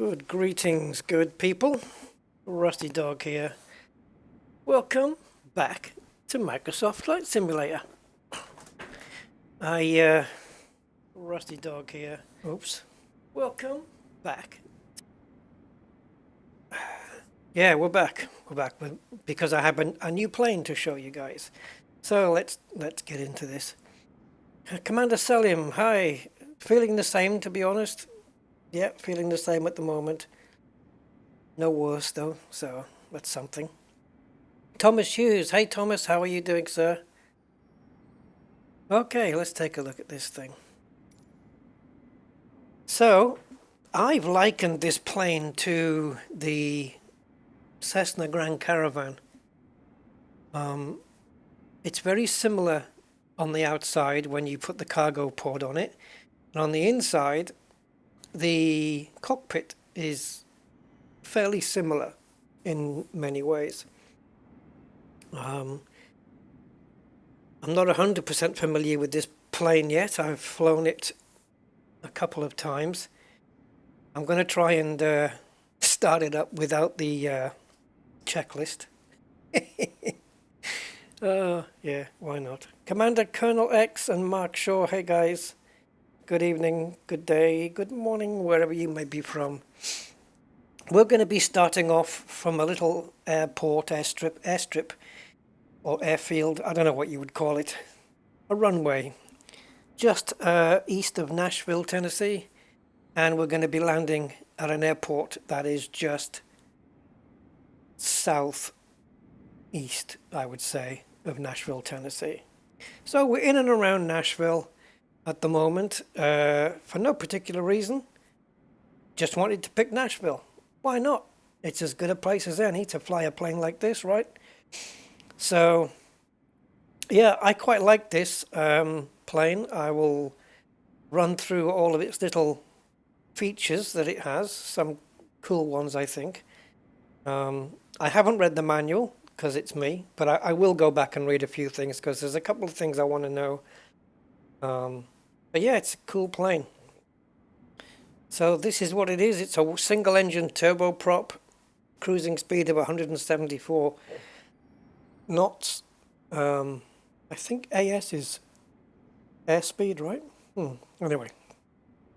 Good greetings, good people. Rusty Dog here. Welcome back to Microsoft Flight Simulator. Rusty Dog here. Oops. Welcome back. Yeah, we're back. Because I have a new plane to show you guys. So let's get into this. Commander Selim, hi. Feeling the same, to be honest. Yeah, feeling the same at the moment. No worse though, so that's something. Thomas Hughes, hey Thomas, how are you doing, sir? Okay, let's take a look at this thing. So, I've likened this plane to the Cessna Grand Caravan. It's very similar on the outside when you put the cargo pod on it, and on the inside, the cockpit is fairly similar in many ways. I'm not 100% familiar with this plane yet. I've flown it a couple of times. I'm going to try and start it up without the checklist. Yeah, why not? Commander Colonel X and Mark Shaw, hey guys. Good evening, good day, good morning, wherever you may be from. We're going to be starting off from a little airstrip, or airfield, I don't know what you would call it, a runway, just east of Nashville, Tennessee, and we're going to be landing at an airport that is just southeast, I would say, of Nashville, Tennessee. So we're in and around Nashville at the moment for no particular reason. Just wanted to pick Nashville. Why not? It's as good a place as any to fly a plane like this, right? So, yeah, I quite like this plane. I will run through all of its little features that it has. Some cool ones, I think. I haven't read the manual because it's me, but I will go back and read a few things because there's a couple of things I want to know. But yeah, it's a cool plane. So this is what it is. It's a single-engine turboprop, cruising speed of 174 knots. I think AS is airspeed, right? Anyway,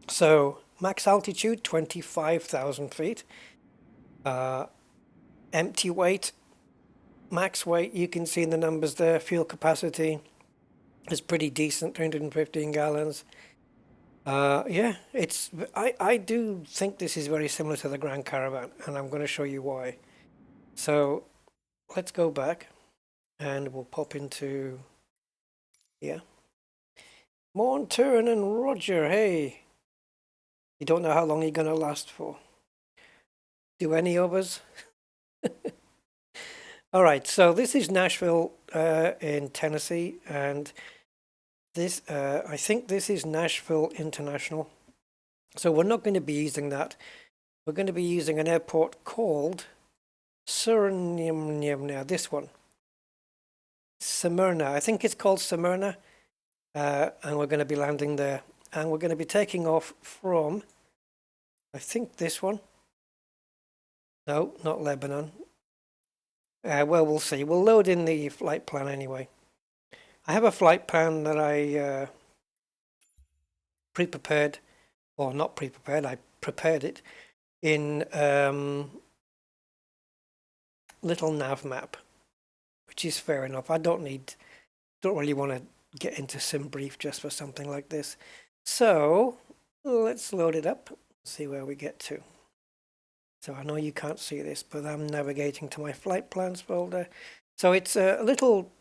so max altitude 25,000 feet. Empty weight, max weight, you can see in the numbers there. Fuel capacity is pretty decent, 315 gallons. Yeah, I do think this is very similar to the Grand Caravan, and I'm going to show you why. So let's go back and we'll pop into here. Monturn and Roger, hey. You don't know how long you're going to last for. Do any of us? All right, so this is Nashville in Tennessee, and this I think this is Nashville International. So we're not going to be using that. We're going to be using an airport called Smyrna, this one. Smyrna, I think it's called Smyrna, and we're going to be landing there. And we're going to be taking off from, I think this one. No, not Lebanon. Well, we'll see. We'll load in the flight plan anyway. I have a flight plan that I pre-prepared, or not pre-prepared, I prepared it in little nav map, which is fair enough. I don't really want to get into SimBrief just for something like this. So let's load it up, see where we get to. So I know you can't see this, but I'm navigating to my flight plans folder. So it's a little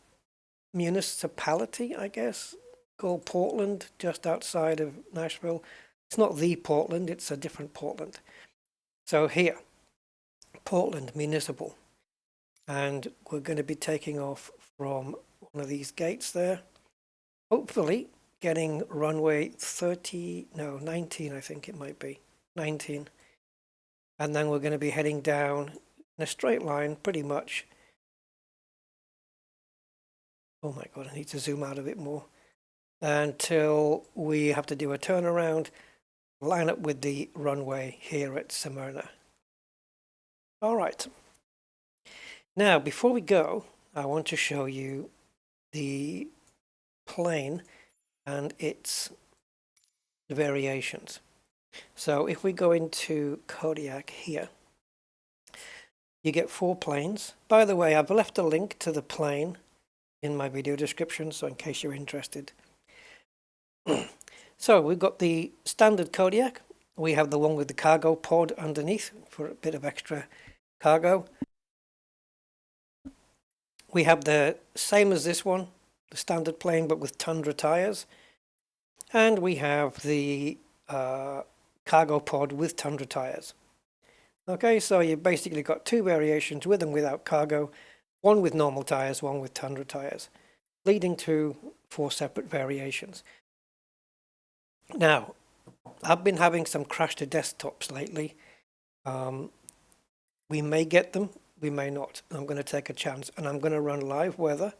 municipality, I guess, called Portland, just outside of Nashville. It's not the Portland, it's a different Portland. So here, Portland Municipal. And we're going to be taking off from one of these gates there. Hopefully getting runway 19, I think it might be. 19. And then we're going to be heading down in a straight line, pretty much. Oh my God, I need to zoom out a bit more. Until we have to do a turnaround, line up with the runway here at Smyrna. All right. Now, before we go, I want to show you the plane and its variations. So if we go into Kodiak here, you get 4 planes. By the way, I've left a link to the plane in my video description, so in case you're interested. So we've got the standard Kodiak. We have the one with the cargo pod underneath for a bit of extra cargo. We have the same as this one, the standard plane, but with Tundra tires. And we have the cargo pod with Tundra tires. Okay, so you've basically got 2 variations with and without cargo, one with normal tires, one with Tundra tires, leading to 4 separate variations. Now, I've been having some crash to desktops lately. We may get them, we may not. I'm going to take a chance, and I'm going to run live weather,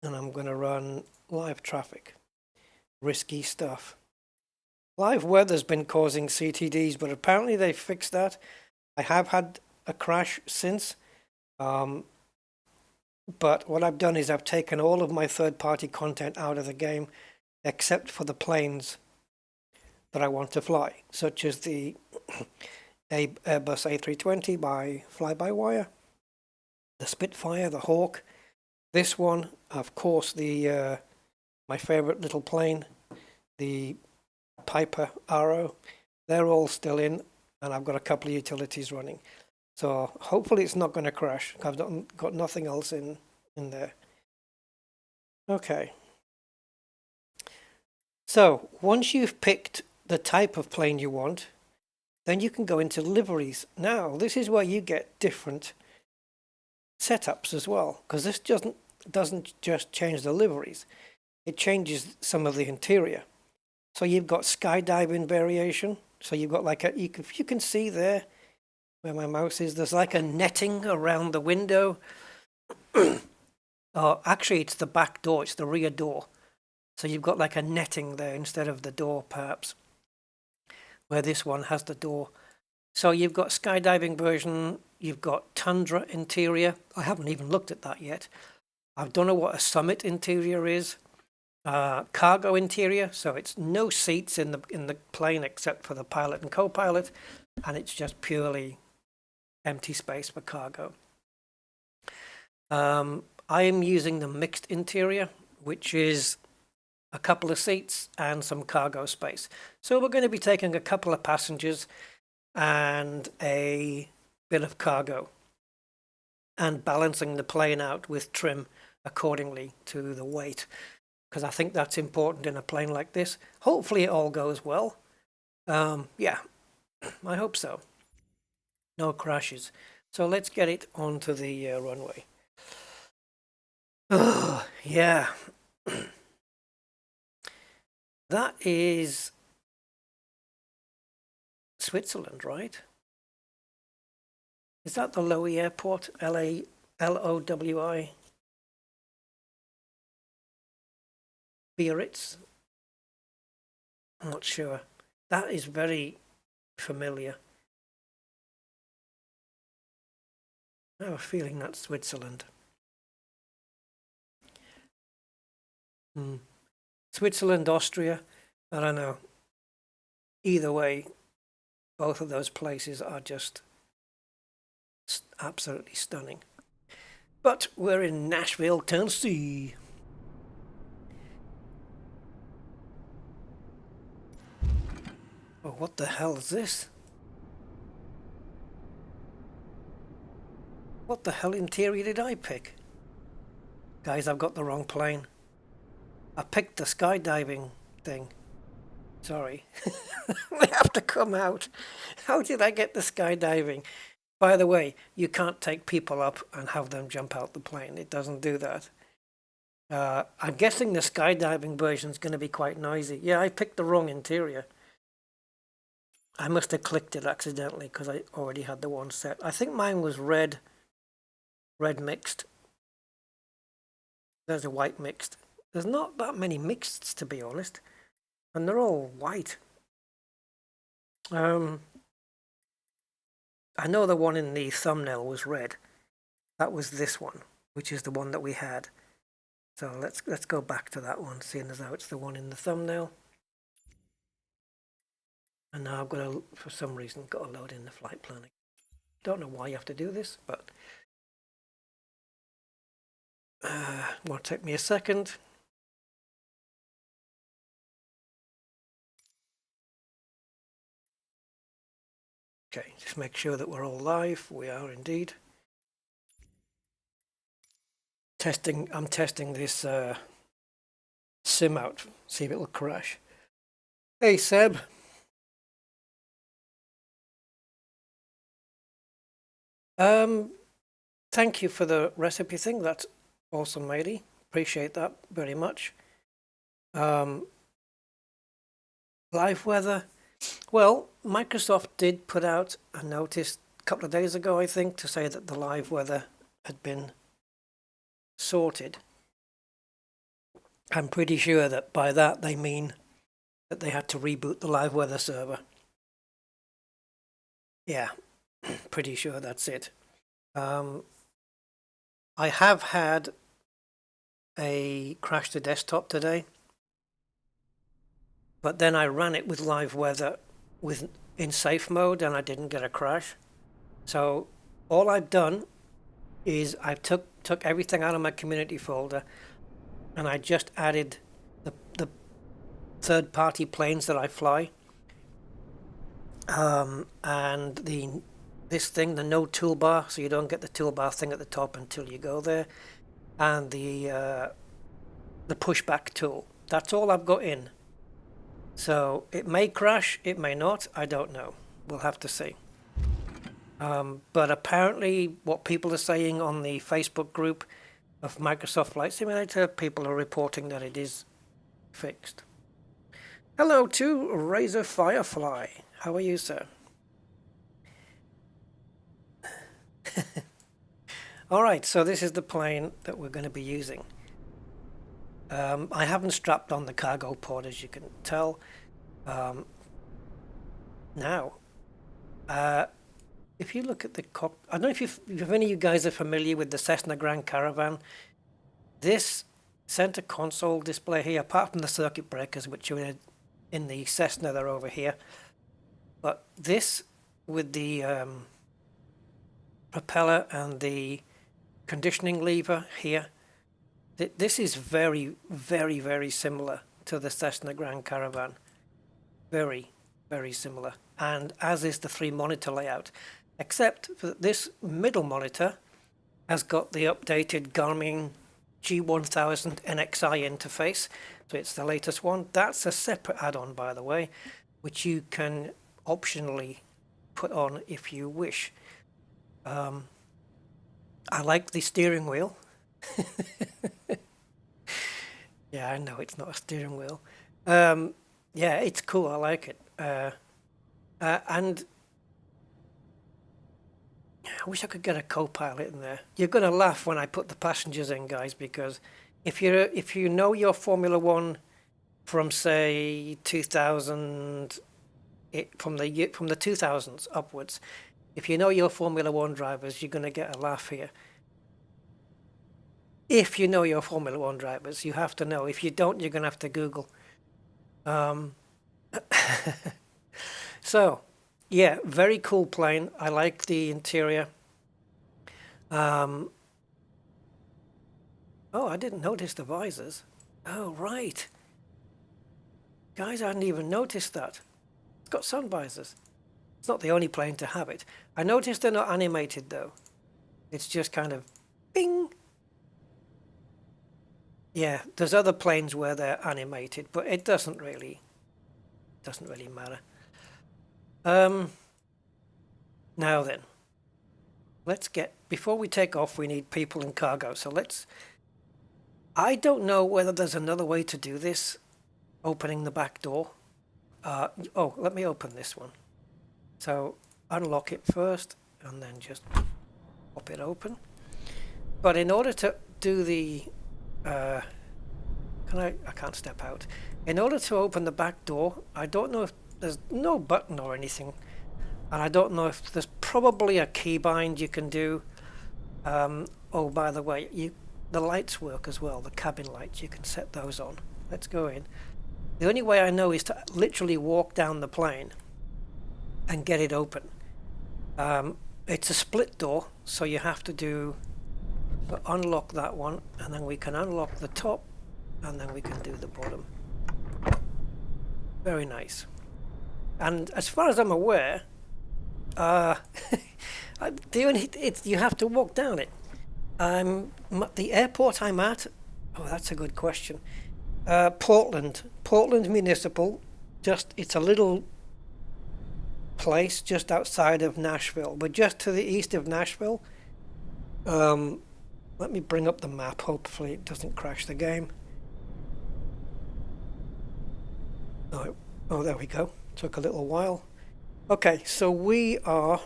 and I'm going to run live traffic. Risky stuff. Live weather's been causing CTDs, but apparently they fixed that. I have had a crash since, but what I've done is I've taken all of my third-party content out of the game, except for the planes that I want to fly, such as the Airbus A320 by fly-by-wire, the Spitfire, the Hawk, this one, of course, the my favorite little plane, the Piper Arrow. They're all still in, and I've got a couple of utilities running. So hopefully it's not going to crash. I've got nothing else in there. Okay. So once you've picked the type of plane you want, then you can go into liveries. Now, this is where you get different setups as well, because this doesn't just change the liveries. It changes some of the interior. So you've got skydiving variation. So you've got like if you can see there where my mouse is, there's like a netting around the window. Oh, actually, it's the back door. It's the rear door. So you've got like a netting there instead of the door, perhaps, where this one has the door. So you've got skydiving version. You've got Tundra interior. I haven't even looked at that yet. I don't know what a Summit interior is. Cargo interior, so it's no seats in the plane except for the pilot and co-pilot, and it's just purely empty space for cargo. I am using the mixed interior, which is a couple of seats and some cargo space. So we're going to be taking a couple of passengers and a bit of cargo and balancing the plane out with trim accordingly to the weight, because I think that's important in a plane like this. Hopefully it all goes well. Yeah, I hope so. No crashes. So let's get it onto the runway. Oh, yeah. That is Switzerland, right? Is that the Lowy Airport? Lowi? Biarritz? I'm not sure. That is very familiar. I have a feeling that's Switzerland. Switzerland, Austria, I don't know. Either way, both of those places are just absolutely stunning. But we're in Nashville, Tennessee. Oh, what the hell is this? What the hell interior did I pick? Guys, I've got the wrong plane. I picked the skydiving thing. Sorry. We have to come out. How did I get the skydiving? By the way, you can't take people up and have them jump out the plane. It doesn't do that. I'm guessing the skydiving version is going to be quite noisy. Yeah, I picked the wrong interior. I must have clicked it accidentally because I already had the one set. I think mine was red mixed. There's a white mixed. There's not that many mixeds, to be honest. And they're all white. I know the one in the thumbnail was red. That was this one, which is the one that we had. So let's go back to that one, seeing as how it's the one in the thumbnail. And now I've got to, for some reason, got to load in the flight plan. Don't know why you have to do this, but won't take me a second. Okay, just make sure that we're all live. We are indeed. I'm testing this sim out, see if it'll crash. Hey Seb. Thank you for the recipe thing. That's awesome, matey. Appreciate that very much. Live weather. Well, Microsoft did put out a notice a couple of days ago, I think, to say that the live weather had been sorted. I'm pretty sure that by that they mean that they had to reboot the live weather server. Yeah, pretty sure that's it. I have had a crash to desktop today, but then I ran it with live weather in safe mode and I didn't get a crash. So all I've done is I took everything out of my community folder and I just added the third-party planes that I fly, and this thing, the no toolbar, so you don't get the toolbar thing at the top until you go there, and the pushback tool. That's all I've got in. So it may crash, it may not, I don't know. We'll have to see. But apparently what people are saying on the Facebook group of Microsoft Flight Simulator, people are reporting that it is fixed. Hello to Razor Firefly. How are you, sir? All right, so this is the plane that we're going to be using. I haven't strapped on the cargo pod, as you can tell. Now, if you look at the I don't know if any of you guys are familiar with the Cessna Grand Caravan. This center console display here, apart from the circuit breakers, which are in the Cessna, they're over here. But this, with the propeller and the conditioning lever here, this is very, very, very similar to the Cessna Grand Caravan. Very, very similar. And as is the 3-monitor layout, except for this middle monitor has got the updated Garmin G1000 NXI interface. So it's the latest one. That's a separate add-on, by the way, which you can optionally put on if you wish. I like the steering wheel. Yeah, I know it's not a steering wheel. Yeah, it's cool. I like it. And I wish I could get a co-pilot in there. You're going to laugh when I put the passengers in, guys, because if you know your Formula One from say 2000, from the 2000s upwards, if you know your Formula One drivers, you're going to get a laugh here. If you know your Formula One drivers, you have to know. If you don't, you're going to have to Google. So, yeah, very cool plane. I like the interior. Oh, I didn't notice the visors. Oh, right. Guys, I hadn't even noticed that. It's got sun visors. It's not the only plane to have it. I noticed they're not animated, though. It's just kind of bing. Yeah, there's other planes where they're animated, but it doesn't really matter. Now then, before we take off, we need people and cargo. So I don't know whether there's another way to do this, opening the back door. Oh, let me open this one. So unlock it first and then just pop it open. But in order to do the, I can't step out. In order to open the back door, I don't know if there's no button or anything, and I don't know if there's probably a keybind you can do. Oh, by the way, the lights work as well. The cabin lights, you can set those on. Let's go in. The only way I know is to literally walk down the plane and get it open. It's a split door, so you have to unlock that one, and then we can unlock the top, and then we can do the bottom. Very nice. And as far as I'm aware, you have to walk down it. The airport I'm at, oh, that's a good question. Portland Municipal. It's a little place just outside of Nashville, but just to the east of Nashville. Let me bring up the map. Hopefully it doesn't crash the game. Oh, there we go. Took a little while. Okay, so we are...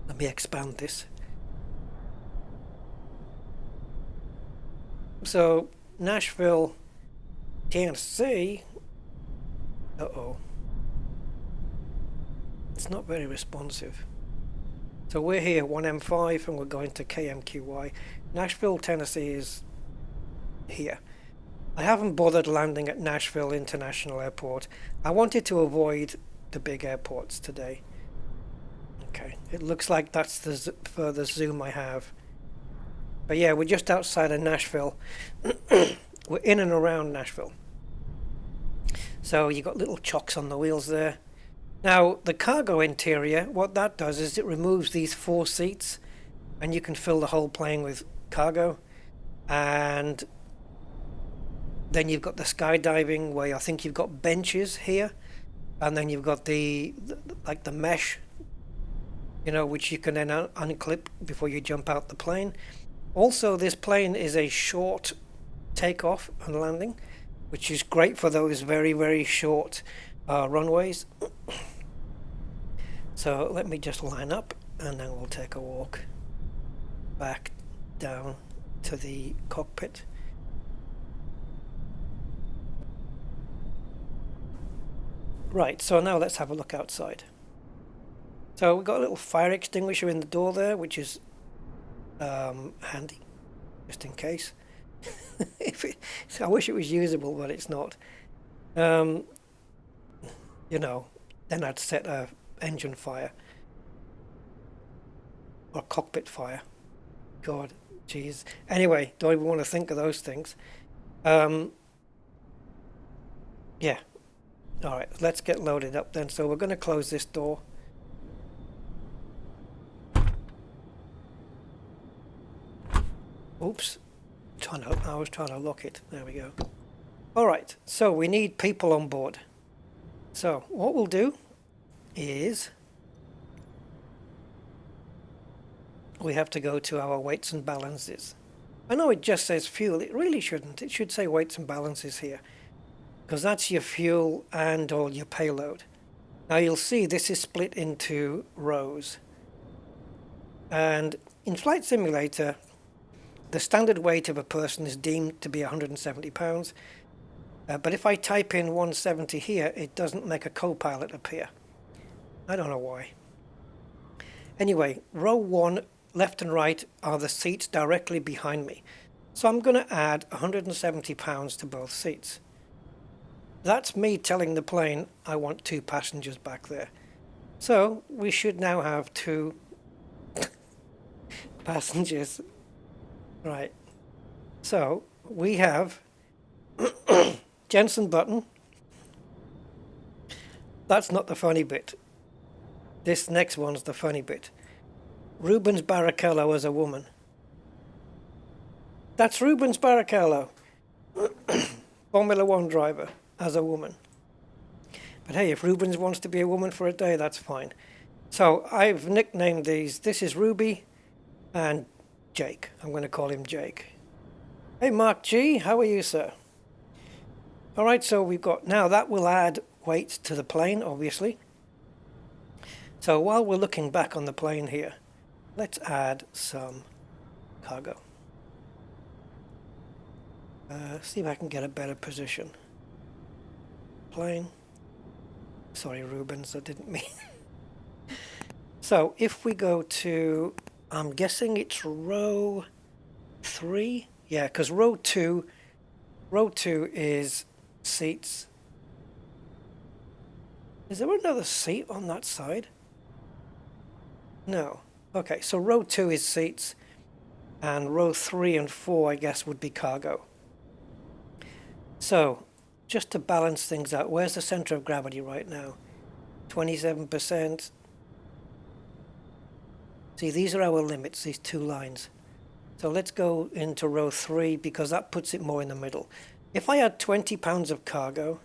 Let me expand this. So, Nashville, Tennessee. Uh-oh. It's not very responsive. So we're here, 1M5, and we're going to KMQY. Nashville, Tennessee is here. I haven't bothered landing at Nashville International Airport. I wanted to avoid the big airports today. Okay, it looks like that's the further zoom I have. But yeah, we're just outside of Nashville. We're in and around Nashville. So you got little chocks on the wheels there. Now, the cargo interior, what that does is it removes these 4 seats, and you can fill the whole plane with cargo. And then you've got the skydiving, where I think you've got benches here, and then you've got the mesh, which you can then unclip before you jump out the plane. Also, this plane is a short takeoff and landing, which is great for those very, very short runways. So let me just line up, and then we'll take a walk back down to the cockpit. Right, so now let's have a look outside. So we've got a little fire extinguisher in the door there, which is handy, just in case. I wish it was usable, but it's not. Then I'd set a engine fire or cockpit fire. God, jeez. Anyway, don't even want to think of those things. Yeah. All right, let's get loaded up then. So we're going to close this door. Oops. I was trying to lock it. There we go. All right, so we need people on board. So what we'll do is we have to go to our weights and balances. I know it just says fuel. It really shouldn't. It should say weights and balances here, because that's your fuel and all your payload. Now you'll see this is split into rows. And in Flight Simulator, the standard weight of a person is deemed to be 170 pounds. But if I type in 170 here, it doesn't make a co-pilot appear. I don't know why. Anyway, row 1, left and right, are the seats directly behind me. So I'm going to add 170 pounds to both seats. That's me telling the plane I want 2 passengers back there. So we should now have 2 passengers. Right. So we have Jensen Button. That's not the funny bit. This next one's the funny bit. Rubens Barrichello as a woman. That's Rubens Barrichello, Formula 1 driver, as a woman. But hey, if Rubens wants to be a woman for a day, that's fine. So I've nicknamed these. This is Ruby and Jake. I'm going to call him Jake. Hey, Mark G, how are you, sir? All right, so we've got, now that will add weight to the plane, obviously. So while we're looking back on the plane here, let's add some cargo. See if I can get a better position. Plane. Sorry, Rubens, I didn't mean. So if we go to, I'm guessing it's row 3. Yeah, because row 2 is seats. Is there another seat on that side? No. Okay, so row 2 is seats, and row 3 and 4, I guess, would be cargo. So, just to balance things out, where's the center of gravity right now? 27%. See, these are our limits, these two lines. So let's go into row 3 because that puts it more in the middle. If I had 20 pounds of cargo,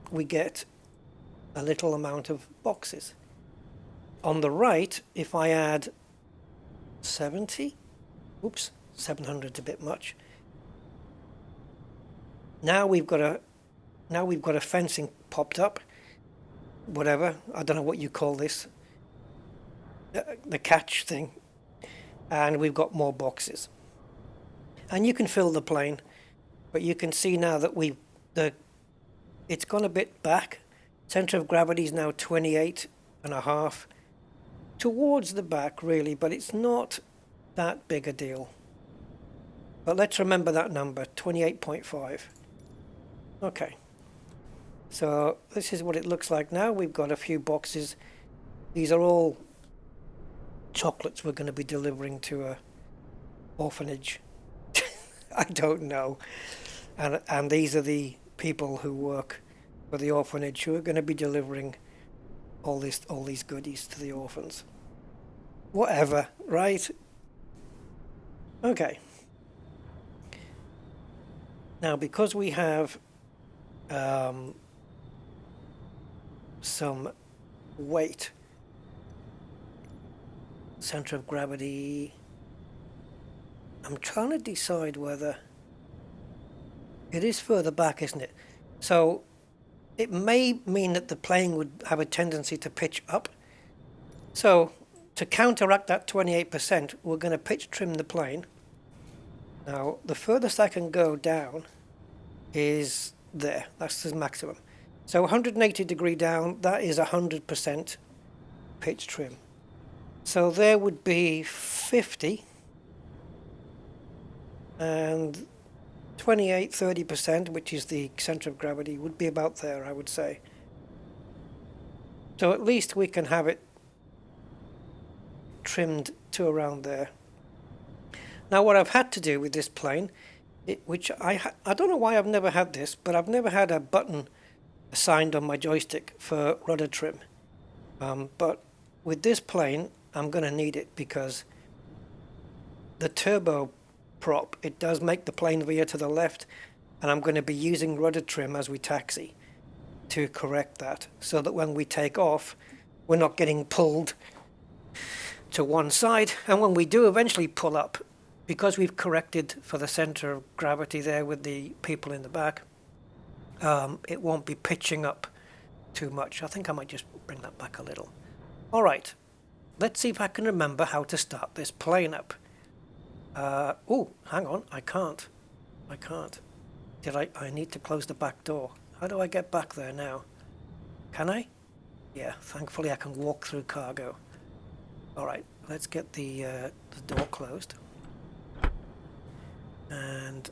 we get a little amount of boxes. On the right, if I add 70, oops, 700's a bit much. Now we've got a fencing popped up, whatever, I don't know what you call this, the catch thing, and we've got more boxes. And you can fill the plane, but you can see now that it's gone a bit back. Center of gravity is now 28.5 towards the back, really, but it's not that big a deal. But let's remember that number, 28.5. Okay, so this is what it looks like now. We've got a few boxes. These are all chocolates we're going to be delivering to a orphanage. I don't know. And these are the people who work for the orphanage who are going to be delivering all these goodies to the orphans. Whatever, right? Okay. Now, because we have some weight, center of gravity, I'm trying to decide whether it is further back, isn't it? So it may mean that the plane would have a tendency to pitch up. So to counteract that 28%, we're going to pitch trim the plane. Now, the furthest I can go down is there. That's the maximum. So 180 degree down, that is 100% pitch trim. So there would be 50 and 28, 30%, which is the center of gravity, would be about there, I would say. So at least we can have it trimmed to around there. Now, what I've had to do with this plane, which I don't know why I've never had this, but I've never had a button assigned on my joystick for rudder trim. But with this plane, I'm going to need it because the turbo prop, it does make the plane veer to the left, and I'm going to be using rudder trim as we taxi to correct that, so that when we take off, we're not getting pulled to one side, and when we do eventually pull up, because we've corrected for the center of gravity there with the people in the back, it won't be pitching up too much. I think I might just bring that back a little. All right, let's see if I can remember how to start this plane up. Oh, hang on, I can't. I need to close the back door. How do I get back there now? Can I? Yeah, thankfully I can walk through cargo. All right, let's get the door closed. And,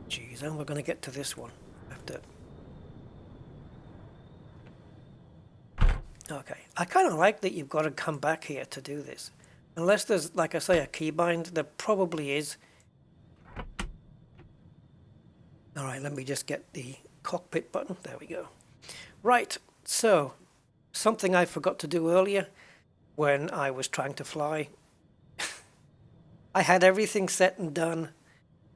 geez, and we're going to get to this one after. Okay, I kind of like that you've got to come back here to do this. Unless there's, like I say, a keybind, there probably is. All right, let me just get the cockpit button. There we go. Right, so something I forgot to do earlier when I was trying to fly. I had everything set and done,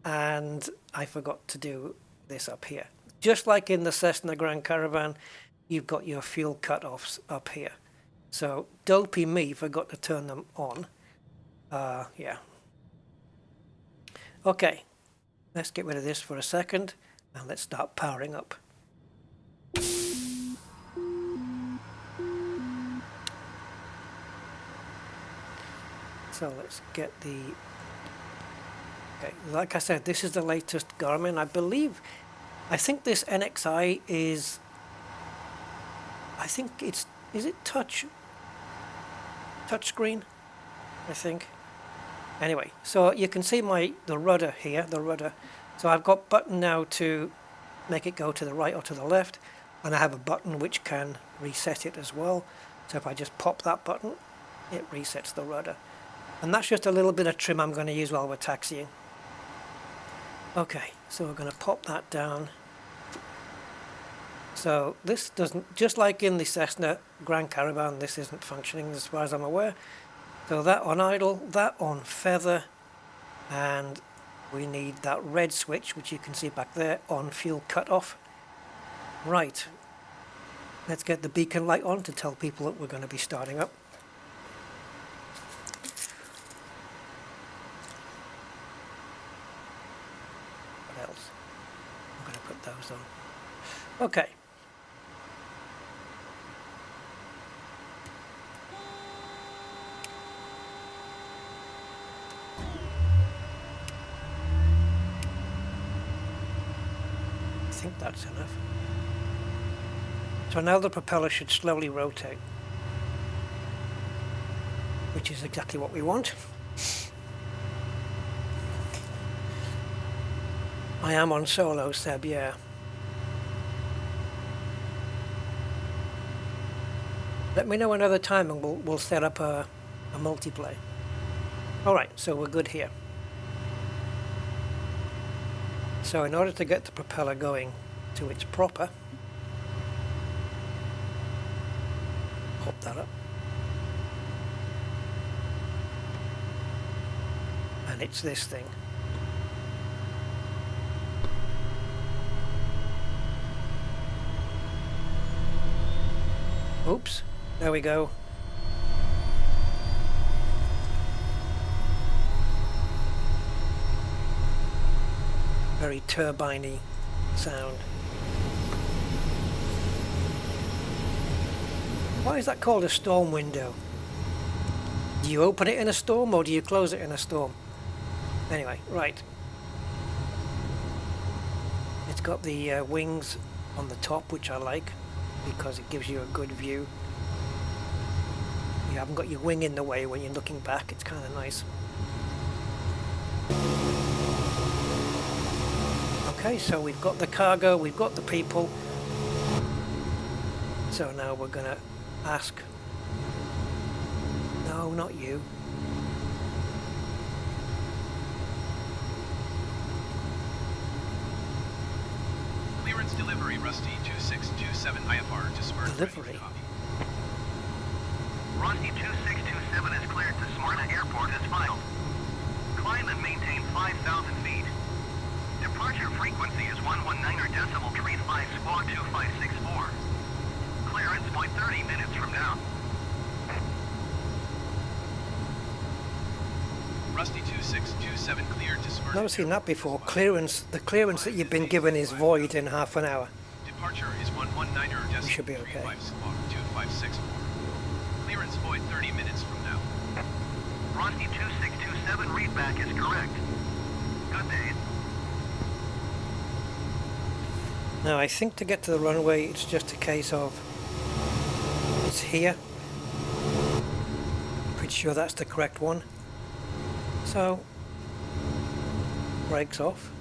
and I forgot to do this up here. Just like in the Cessna Grand Caravan, you've got your fuel cutoffs up here. So dopey me forgot to turn them on. Yeah. Okay, let's get rid of this for a second, and let's start powering up. So let's get the... Okay, like I said, this is the latest Garmin. I believe I think this NXI is, is it touchscreen? I think. Anyway, so you can see the rudder here, So I've got button now to make it go to the right or to the left, and I have a button which can reset it as well. So if I just pop that button, it resets the rudder. And that's just a little bit of trim I'm going to use while we're taxiing. Okay, so we're going to pop that down. So this doesn't, just like in the Cessna Grand Caravan, this isn't functioning as far as I'm aware. So that on idle, that on feather, and we need that red switch, which you can see back there, on fuel cutoff. Right, let's get the beacon light on to tell people that we're going to be starting up. What else? I'm going to put those on. Okay. I think that's enough. So now the propeller should slowly rotate, which is exactly what we want. I am on solo, Seb, yeah. Let me know another time and we'll set up a multiplay. Alright, so we're good here. So in order to get the propeller going to its proper, pop that up. And it's this thing. Oops, there we go. Very turbine-y sound. Why is that called a storm window? Do you open it in a storm or do you close it in a storm? Anyway, right. It's got the wings on the top, which I like because it gives you a good view. You haven't got your wing in the way when you're looking back. It's kind of nice. Okay, so we've got the cargo, we've got the people. So now we're gonna ask. No, not you. Clearance delivery, Rusty 2627 IFR to Smyrna. Delivery. Rusty 2627 is cleared to Smyrna Airport as filed. Climb and maintain 5,000 feet. Departure frequency is 119 decimal 35 squawk 2564. Clearance by 30 minutes from now. Rusty 2627 cleared to Smyrna. Never seen that before. Clearance, the clearance that you've been given is void in half an hour. Departure is 119 decimal We should be okay. 35 squawk 2564. Clearance void 30 minutes from now. Rusty 2627 readback is correct. Good day. Now I think to get to the runway it's just a case of it's here. Pretty sure that's the correct one. So brakes off.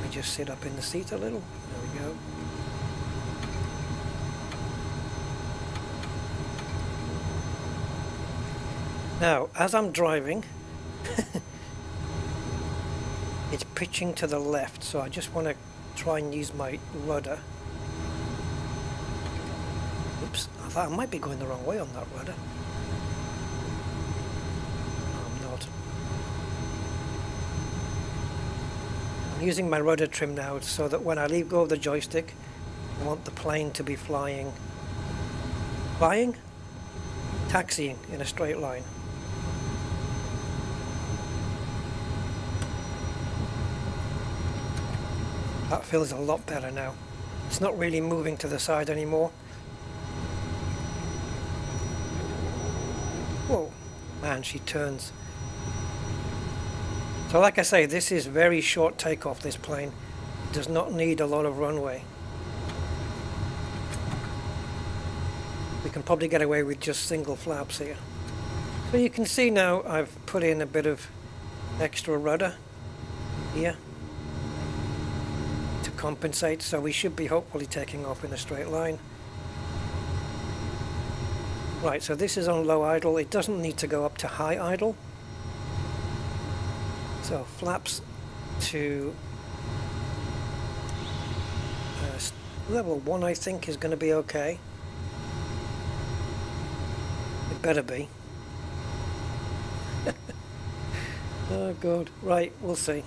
We just sit up in the seat a little. There we go. Now as I'm driving it's pitching to the left, so I just want to try and use my rudder. Oops, I thought I might be going the wrong way on that rudder. No, I'm not. I'm using my rudder trim now so that when I leave go of the joystick, I want the plane to be flying, taxiing in a straight line. That feels a lot better now. It's not really moving to the side anymore. Whoa, man, she turns. So like I say, this is very short takeoff, this plane. It does not need a lot of runway. We can probably get away with just single flaps here. So you can see now I've put in a bit of extra rudder here to compensate, so we should be hopefully taking off in a straight line. Right, so this is on low idle. It doesn't need to go up to high idle. So flaps to level 1, I think, is going to be okay. It better be. Oh god. Right, we'll see.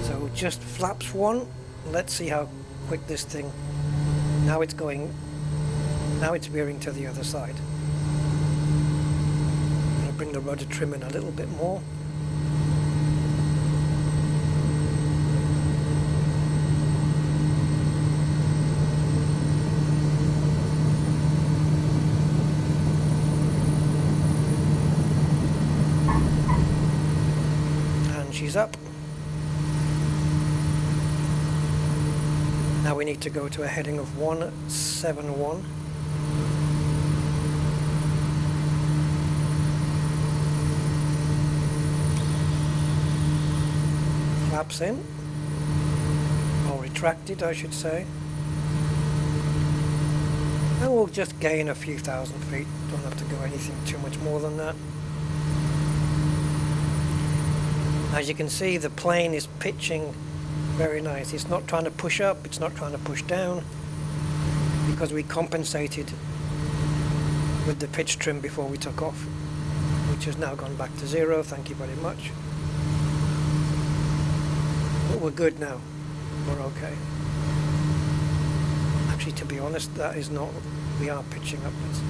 So just flaps 1. Let's see how quick this thing. Now it's going. Now it's veering to the other side. I'm going to bring the rudder trim in a little bit more. She's up. Now we need to go to a heading of 171. Flaps in, or retracted I should say. And we'll just gain a few thousand feet, don't have to go anything too much more than that. As you can see, the plane is pitching very nice. It's not trying to push up, it's not trying to push down, because we compensated with the pitch trim before we took off, which has now gone back to 0. Thank you very much. But we're good now. We're okay. Actually, to be honest, that is not... we are pitching upwards.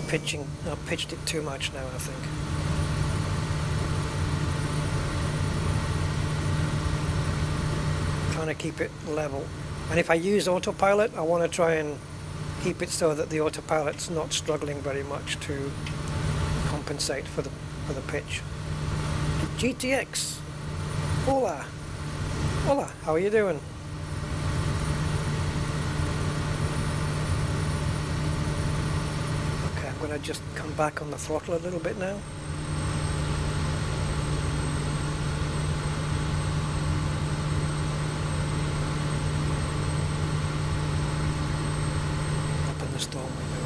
Pitching, I've pitched it too much now, I think. Trying to keep it level. And if I use autopilot, I want to try and keep it so that the autopilot's not struggling very much to compensate for the pitch. GTX! Hola! Hola, how are you doing? I'm going to just come back on the throttle a little bit now. Up in the storm window.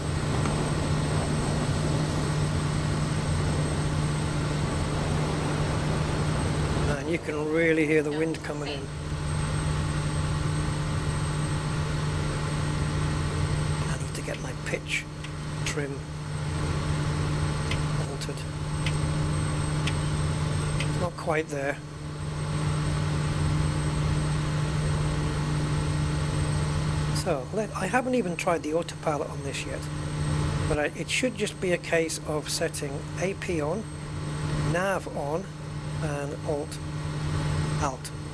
And you can really hear the wind coming in. I need to get my pitch trim altered. It's not quite there. So I haven't even tried the autopilot on this yet, but it should just be a case of setting AP on, nav on, and alt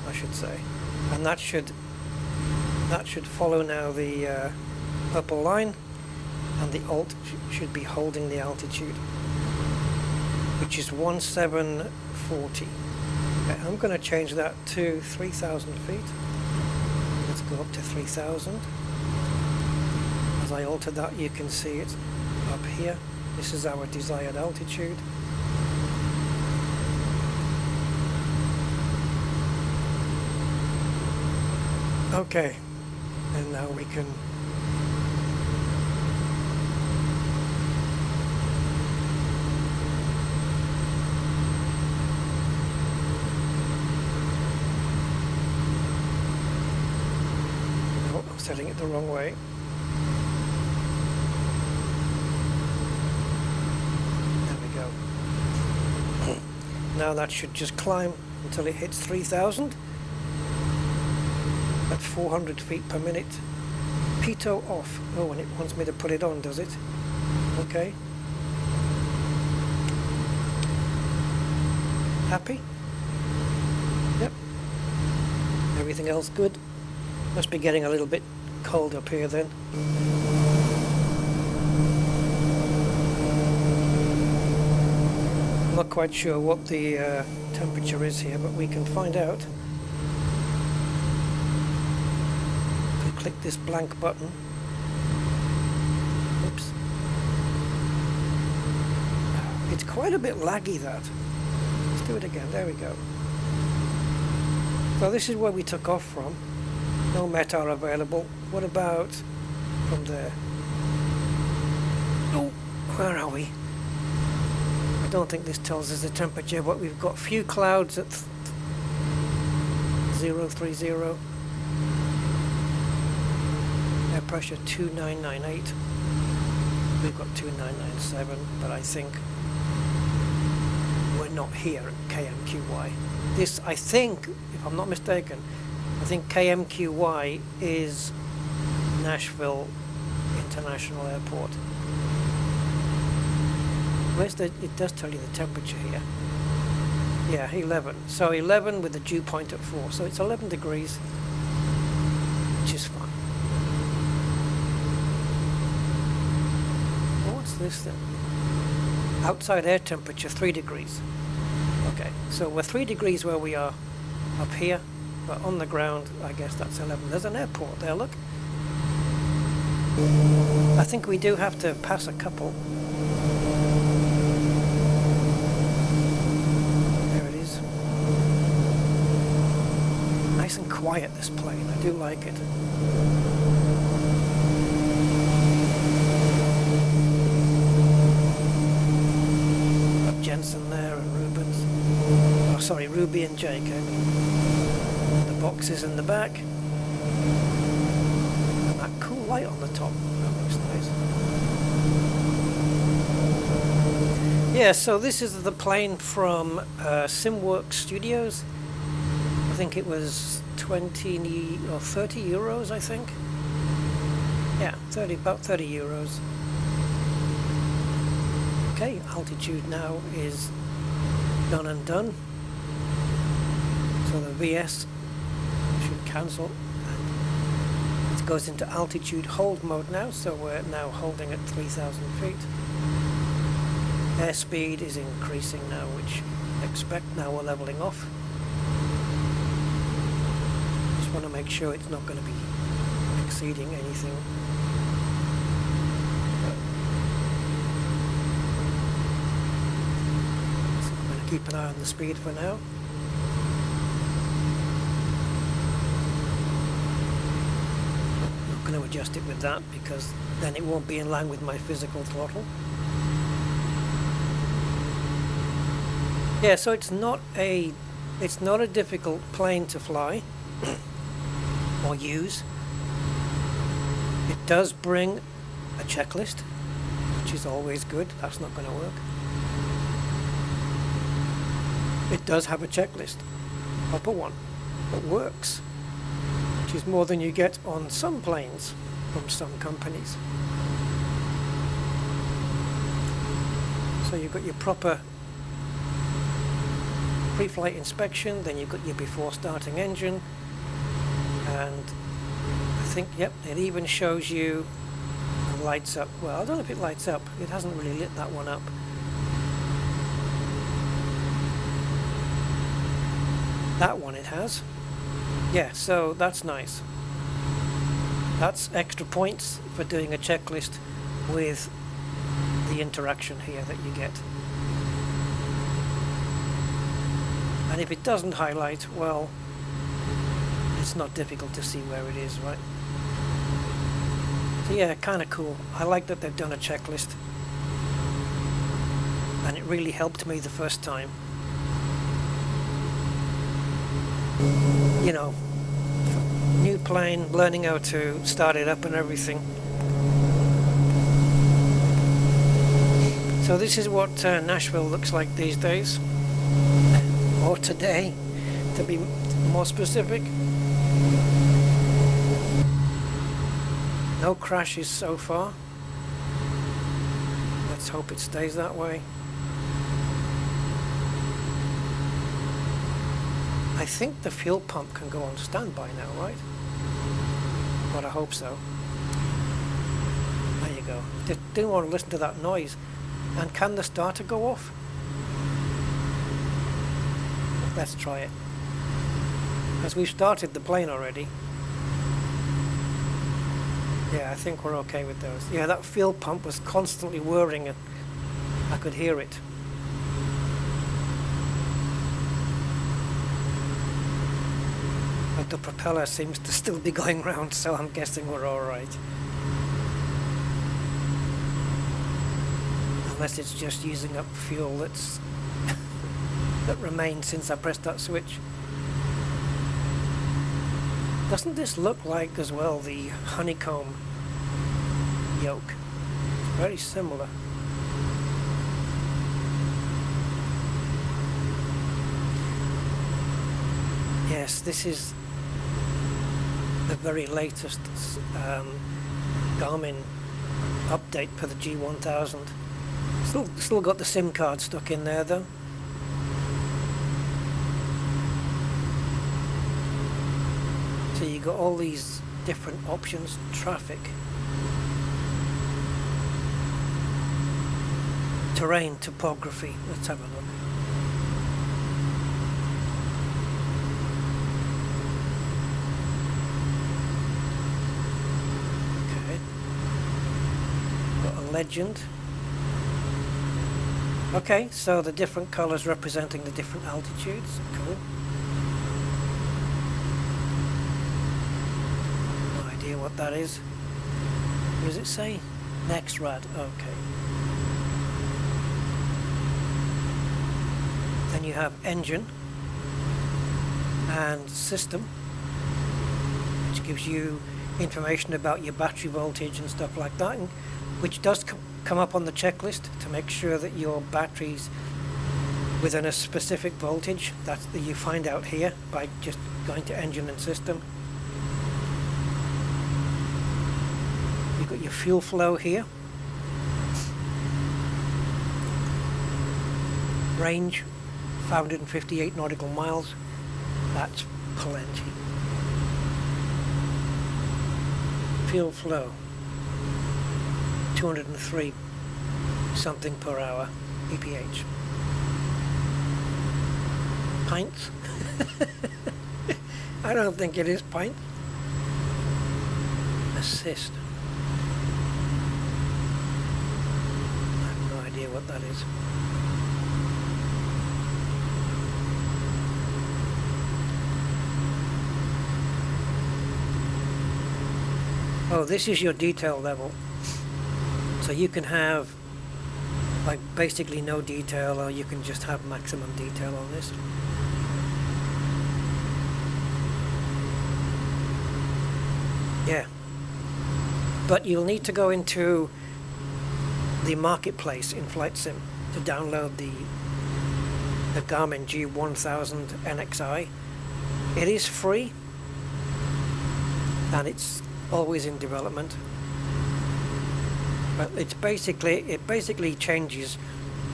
I should say, and that should follow now the purple line. And the alt should be holding the altitude, which is 1740. Okay, I'm going to change that to 3,000 feet. Let's go up to 3,000. As I alter that, you can see it up here. This is our desired altitude. Okay, and now we can setting it the wrong way. There we go. Now that should just climb until it hits 3,000 at 400 feet per minute. Pitot off. Oh, and it wants me to put it on, does it? Okay. Happy? Yep. Everything else good? Must be getting a little bit cold up here then. I'm not quite sure what the temperature is here, but we can find out. If we click this blank button. Oops. It's quite a bit laggy, that. Let's do it again. There we go. So this is where we took off from. No METAR available. What about from there? Oh, where are we? I don't think this tells us the temperature, but we've got few clouds at 030. Air pressure 2998. We've got 2997, but I think we're not here at KMQY. This, I think, if I'm not mistaken, I think KMQY is Nashville International Airport. Where's the, it does tell you the temperature here. Yeah, 11. So 11 with the dew point at 4. So it's 11 degrees, which is fine. Well, what's this then? Outside air temperature 3 degrees. Okay, so we're 3 degrees where we are up here. But on the ground, I guess that's 11. There's an airport there, look. I think we do have to pass a couple. There it is. Nice and quiet, this plane. I do like it. Got Jensen there and Rubens. Oh, sorry, Ruby and Jake, I mean. The boxes in the back, and that cool light on the top. That looks nice. Yeah, so this is the plane from SimWorksStudios. I think it was 20 or 30 euros, I think. Yeah, about 30 euros. Okay, altitude now is done and done. So the VS should cancel. And it goes into altitude hold mode now, so we're now holding at 3,000 feet. Airspeed is increasing now, which I expect. Now we're leveling off. Just want to make sure it's not going to be exceeding anything. So I'm going to keep an eye on the speed for now. To adjust it with that, because then it won't be in line with my physical throttle. Yeah, so it's not a difficult plane to fly or use. It does bring a checklist, which is always good. That's not going to work. It does have a checklist, proper one, that works. Which is more than you get on some planes from some companies. So you've got your proper pre-flight inspection, then you've got your before starting engine, and I think, yep, it even shows you the lights up. Well, I don't know if it lights up. It hasn't really lit that one up. That one it has. Yeah, so that's nice. That's extra points for doing a checklist with the interaction here that you get. And if it doesn't highlight, well, it's not difficult to see where it is, right? So yeah, kind of cool. I like that they've done a checklist. And it really helped me the first time. You know, New plane, learning how to start it up and everything. So this is what Nashville looks like these days, or today, to be more specific. No crashes so far. Let's hope it stays that way. I think the fuel pump can go on standby now, right? But I hope so. There you go. Didn't want to listen to that noise. And can the starter go off? Let's try it. As we've started the plane already. Yeah, I think we're okay with those. Yeah, that fuel pump was constantly whirring and I could hear it. But the propeller seems to still be going round, so I'm guessing we're alright. Unless it's just using up fuel that's that remained since I pressed that switch. Doesn't this look like, as well, the honeycomb yoke? Very similar. Yes, this is the very latest Garmin update for the G1000. Still got the SIM card stuck in there though. So you got all these different options. Traffic, terrain, topography. Let's have a look. Okay, got a legend. Okay, so the different colours representing the different altitudes. Cool. No idea what that is. What does it say? NextRad. Okay. Then you have engine and system, which gives you information about your battery voltage and stuff like that, and which does come up on the checklist to make sure that your battery's within a specific voltage. That's that you find out here by just going to engine and system. You've got your fuel flow here. Range, 558 nautical miles. That's plenty. Fuel flow, 203 something per hour pph. Pints? I don't think it is pints. Assist. I have no idea what that is. Oh, this is your detail level. So you can have like basically no detail, or you can just have maximum detail on this. Yeah. But you'll need to go into the marketplace in Flight Sim to download the Garmin G1000 NXI. It is free and it's always in development. But it basically changes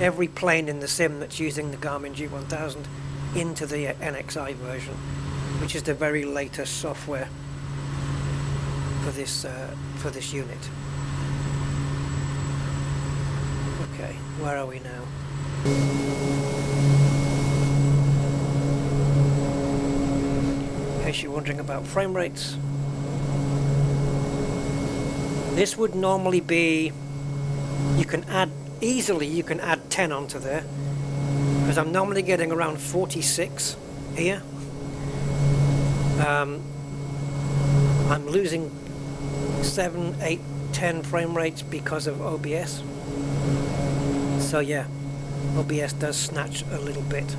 every plane in the sim that's using the Garmin G1000 into the NXI version, which is the very latest software for this unit. Okay, where are we now? In case you're wondering about frame rates, this would normally be, you can add 10 onto there, because I'm normally getting around 46 here. I'm losing 7, 8, 10 frame rates because of OBS. So yeah, OBS does snatch a little bit.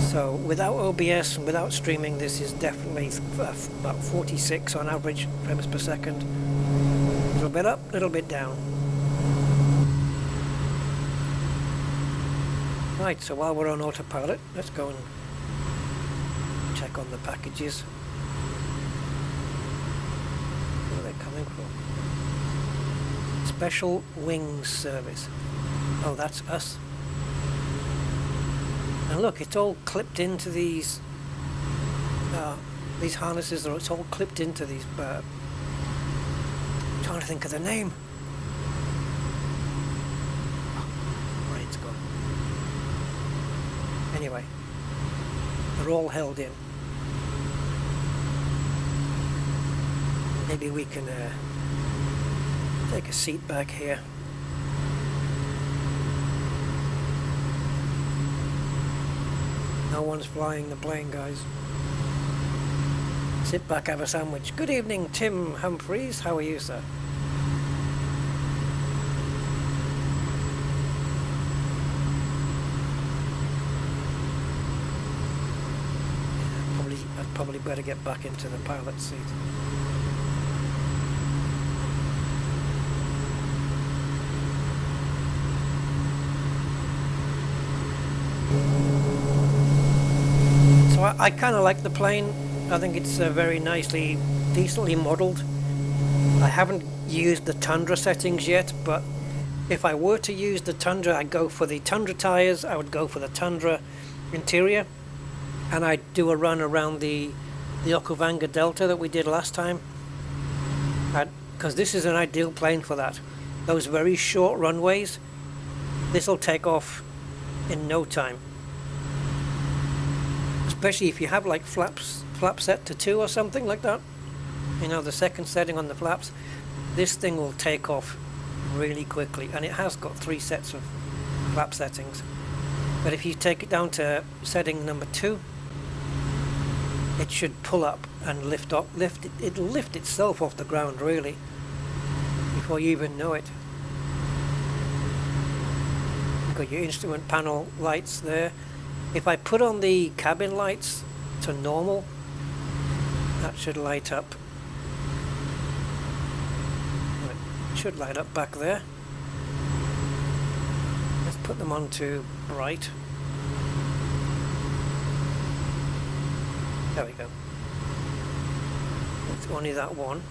So without OBS and without streaming, this is definitely about 46 on average frames per second. A little bit up, a little bit down. Right, so while we're on autopilot, let's go and check on the packages. Where are they coming from? Special Wings Service. Oh, that's us. And look, it's all clipped into these harnesses, or it's all clipped into these. I'm trying to think of the name. Right, it's gone. Anyway, they're all held in. Maybe we can take a seat back here. No one's flying the plane, guys. Sit back, have a sandwich. Good evening, Tim Humphreys. How are you, sir? I'd probably better get back into the pilot seat. So I kind of like the plane. I think it's very decently modelled. I haven't used the Tundra settings yet, but if I were to use the Tundra, I'd go for the Tundra tyres, I would go for the Tundra interior, and I'd do a run around the Okavanga Delta that we did last time. Because this is an ideal plane for that. Those very short runways, this will take off in no time. Especially if you have like flap set to 2 or something like that, you know, the second setting on the flaps, this thing will take off really quickly, and it has got 3 sets of flap settings. But if you take it down to setting number 2, it should pull up and it'll lift itself off the ground really before you even know it. You've got your instrument panel lights there. If I put on the cabin lights to normal, that should light up. It should light up back there. Let's put them on to bright. There we go. It's only that one.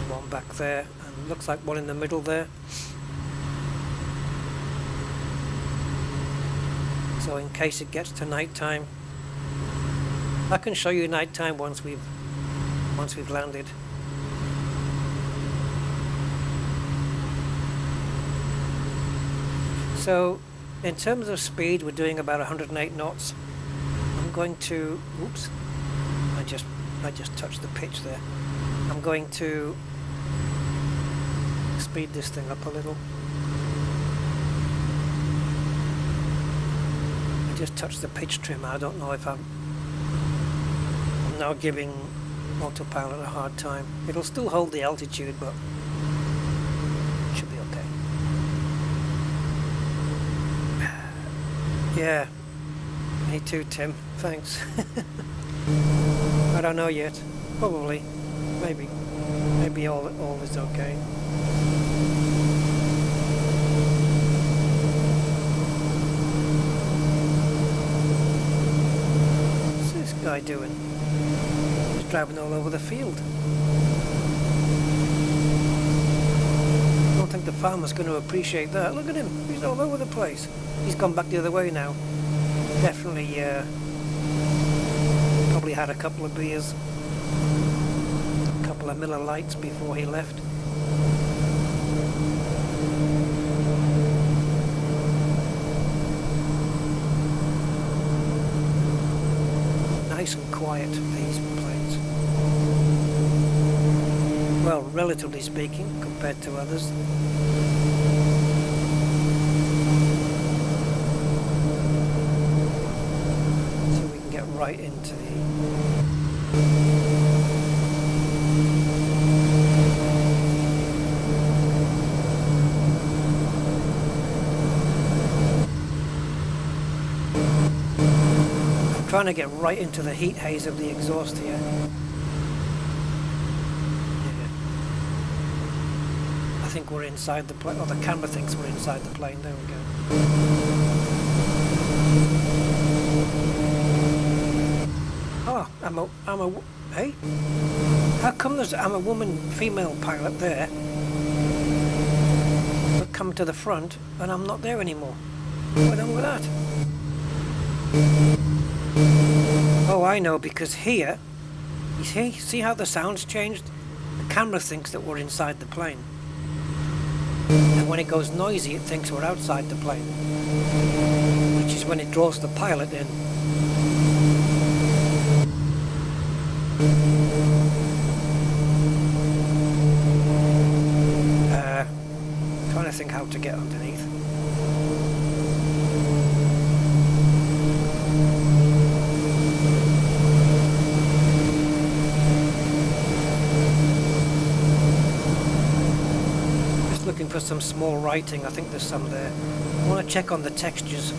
One back there, and looks like one in the middle there. So in case it gets to night time, I can show you night time once we've landed. So in terms of speed, we're doing about 108 knots. I'm going to, oops, I just touched the pitch there. I'm going to speed this thing up a little. I just touched the pitch trim. I don't know if I'm now giving autopilot a hard time. It'll still hold the altitude, but it should be okay. Yeah, me too, Tim. Thanks. I don't know yet. Probably. Maybe all is okay. What's this guy doing? He's driving all over the field. I don't think the farmer's going to appreciate that. Look at him. He's all over the place. He's gone back the other way now. Definitely, probably had a couple of beers, a couple of Miller Lights before he left. Nice and quiet, these planes. Well, relatively speaking, compared to others. Right into the trying to get right into the heat haze of the exhaust here. Yeah. I think we're inside the plane, or the camera thinks we're inside the plane. There we go. Oh, hey? How come I'm a woman, female pilot there, but come to the front and I'm not there anymore? What's wrong with that? Oh, I know, because here, you see how the sound's changed? The camera thinks that we're inside the plane. And when it goes noisy, it thinks we're outside the plane, which is when it draws the pilot in. Trying to think how to get underneath. Just looking for some small writing. I think there's some there. I want to check on the textures.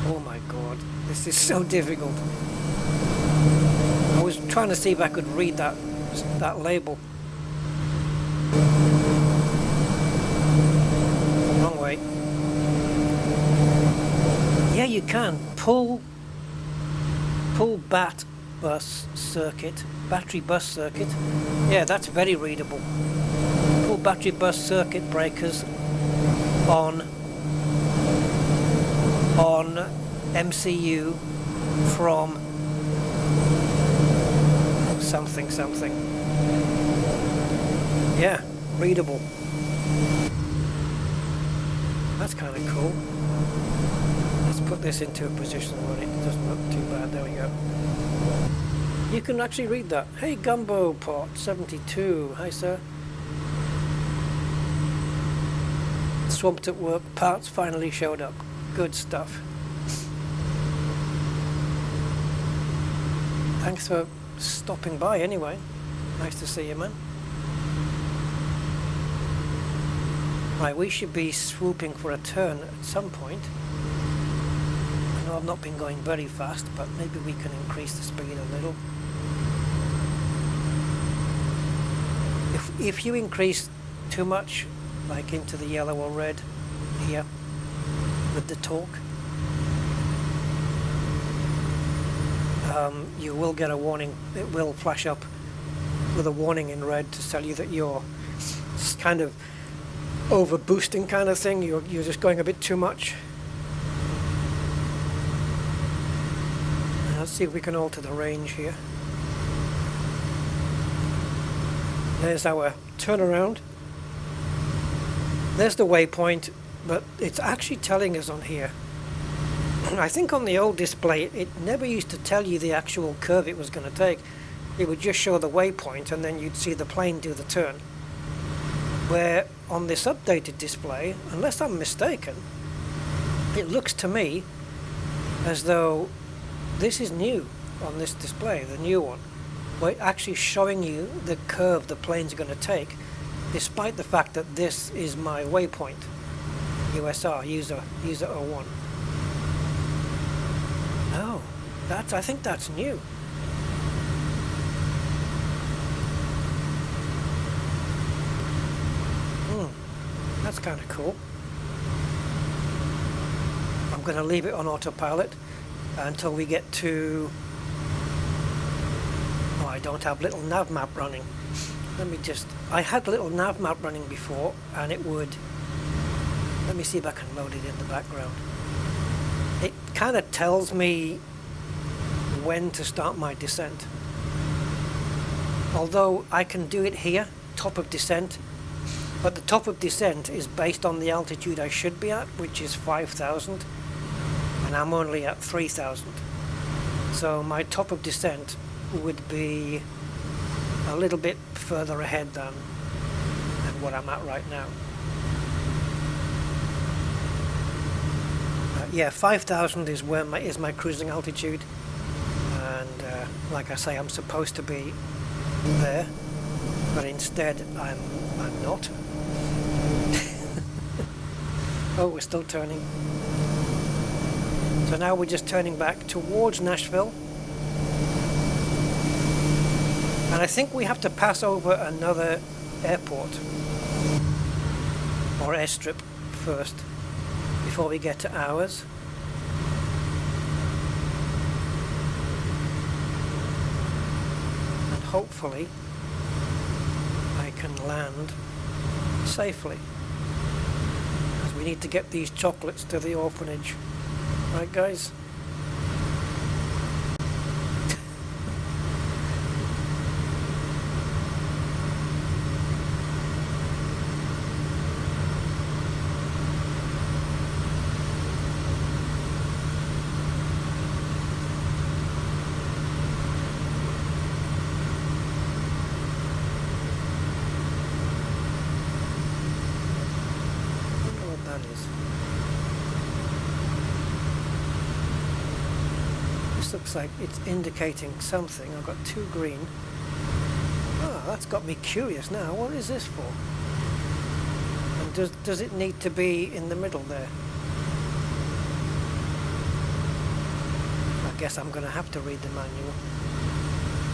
Oh my god, this is so difficult. I was trying to see if I could read that label. Wrong way. Yeah, you can pull battery bus circuit. Yeah, that's very readable. Pull battery bus circuit breakers on MCU from something. Yeah, readable. That's kind of cool. Let's put this into a position where it doesn't look too bad. There we go. You can actually read that. Hey, Gumbo Pot 72. Hi, sir. Swamped at work. Parts finally showed up. Good stuff. Thanks for stopping by anyway. Nice to see you, man. Right, we should be swooping for a turn at some point. I know I've not been going very fast, but maybe we can increase the speed a little. If you increase too much, like into the yellow or red here with the torque, you will get a warning. It will flash up with a warning in red to tell you that you're kind of over boosting kind of thing. You're just going a bit too much. Let's see if we can alter the range here. There's our turnaround. There's the waypoint, but it's actually telling us on here. I think on the old display it never used to tell you the actual curve it was going to take. It would just show the waypoint and then you'd see the plane do the turn. Where on this updated display, unless I'm mistaken, it looks to me as though this is new on this display, the new one, where it's actually showing you the curve the plane's going to take, despite the fact that this is my waypoint, USR, user 01. Oh, I think that's new. That's kind of cool. I'm going to leave it on autopilot until we get to... Oh, I don't have little nav map running. Let me just... I had little nav map running before, and it would... Let me see if I can load it in the background. It kind of tells me when to start my descent. Although I can do it here, top of descent, but the top of descent is based on the altitude I should be at, which is 5,000, and I'm only at 3,000. So my top of descent would be a little bit further ahead than what I'm at right now. Yeah, 5,000 is where my cruising altitude, and like I say, I'm supposed to be there, but instead I'm not. Oh, we're still turning. So now we're just turning back towards Nashville. And I think we have to pass over another airport or airstrip first before we get to ours. And hopefully I can land safely. Because we need to get these chocolates to the orphanage. Right, guys? Looks like it's indicating something. I've got 2 green. Oh, that's got me curious now. What is this for? And does it need to be in the middle there? I guess I'm going to have to read the manual.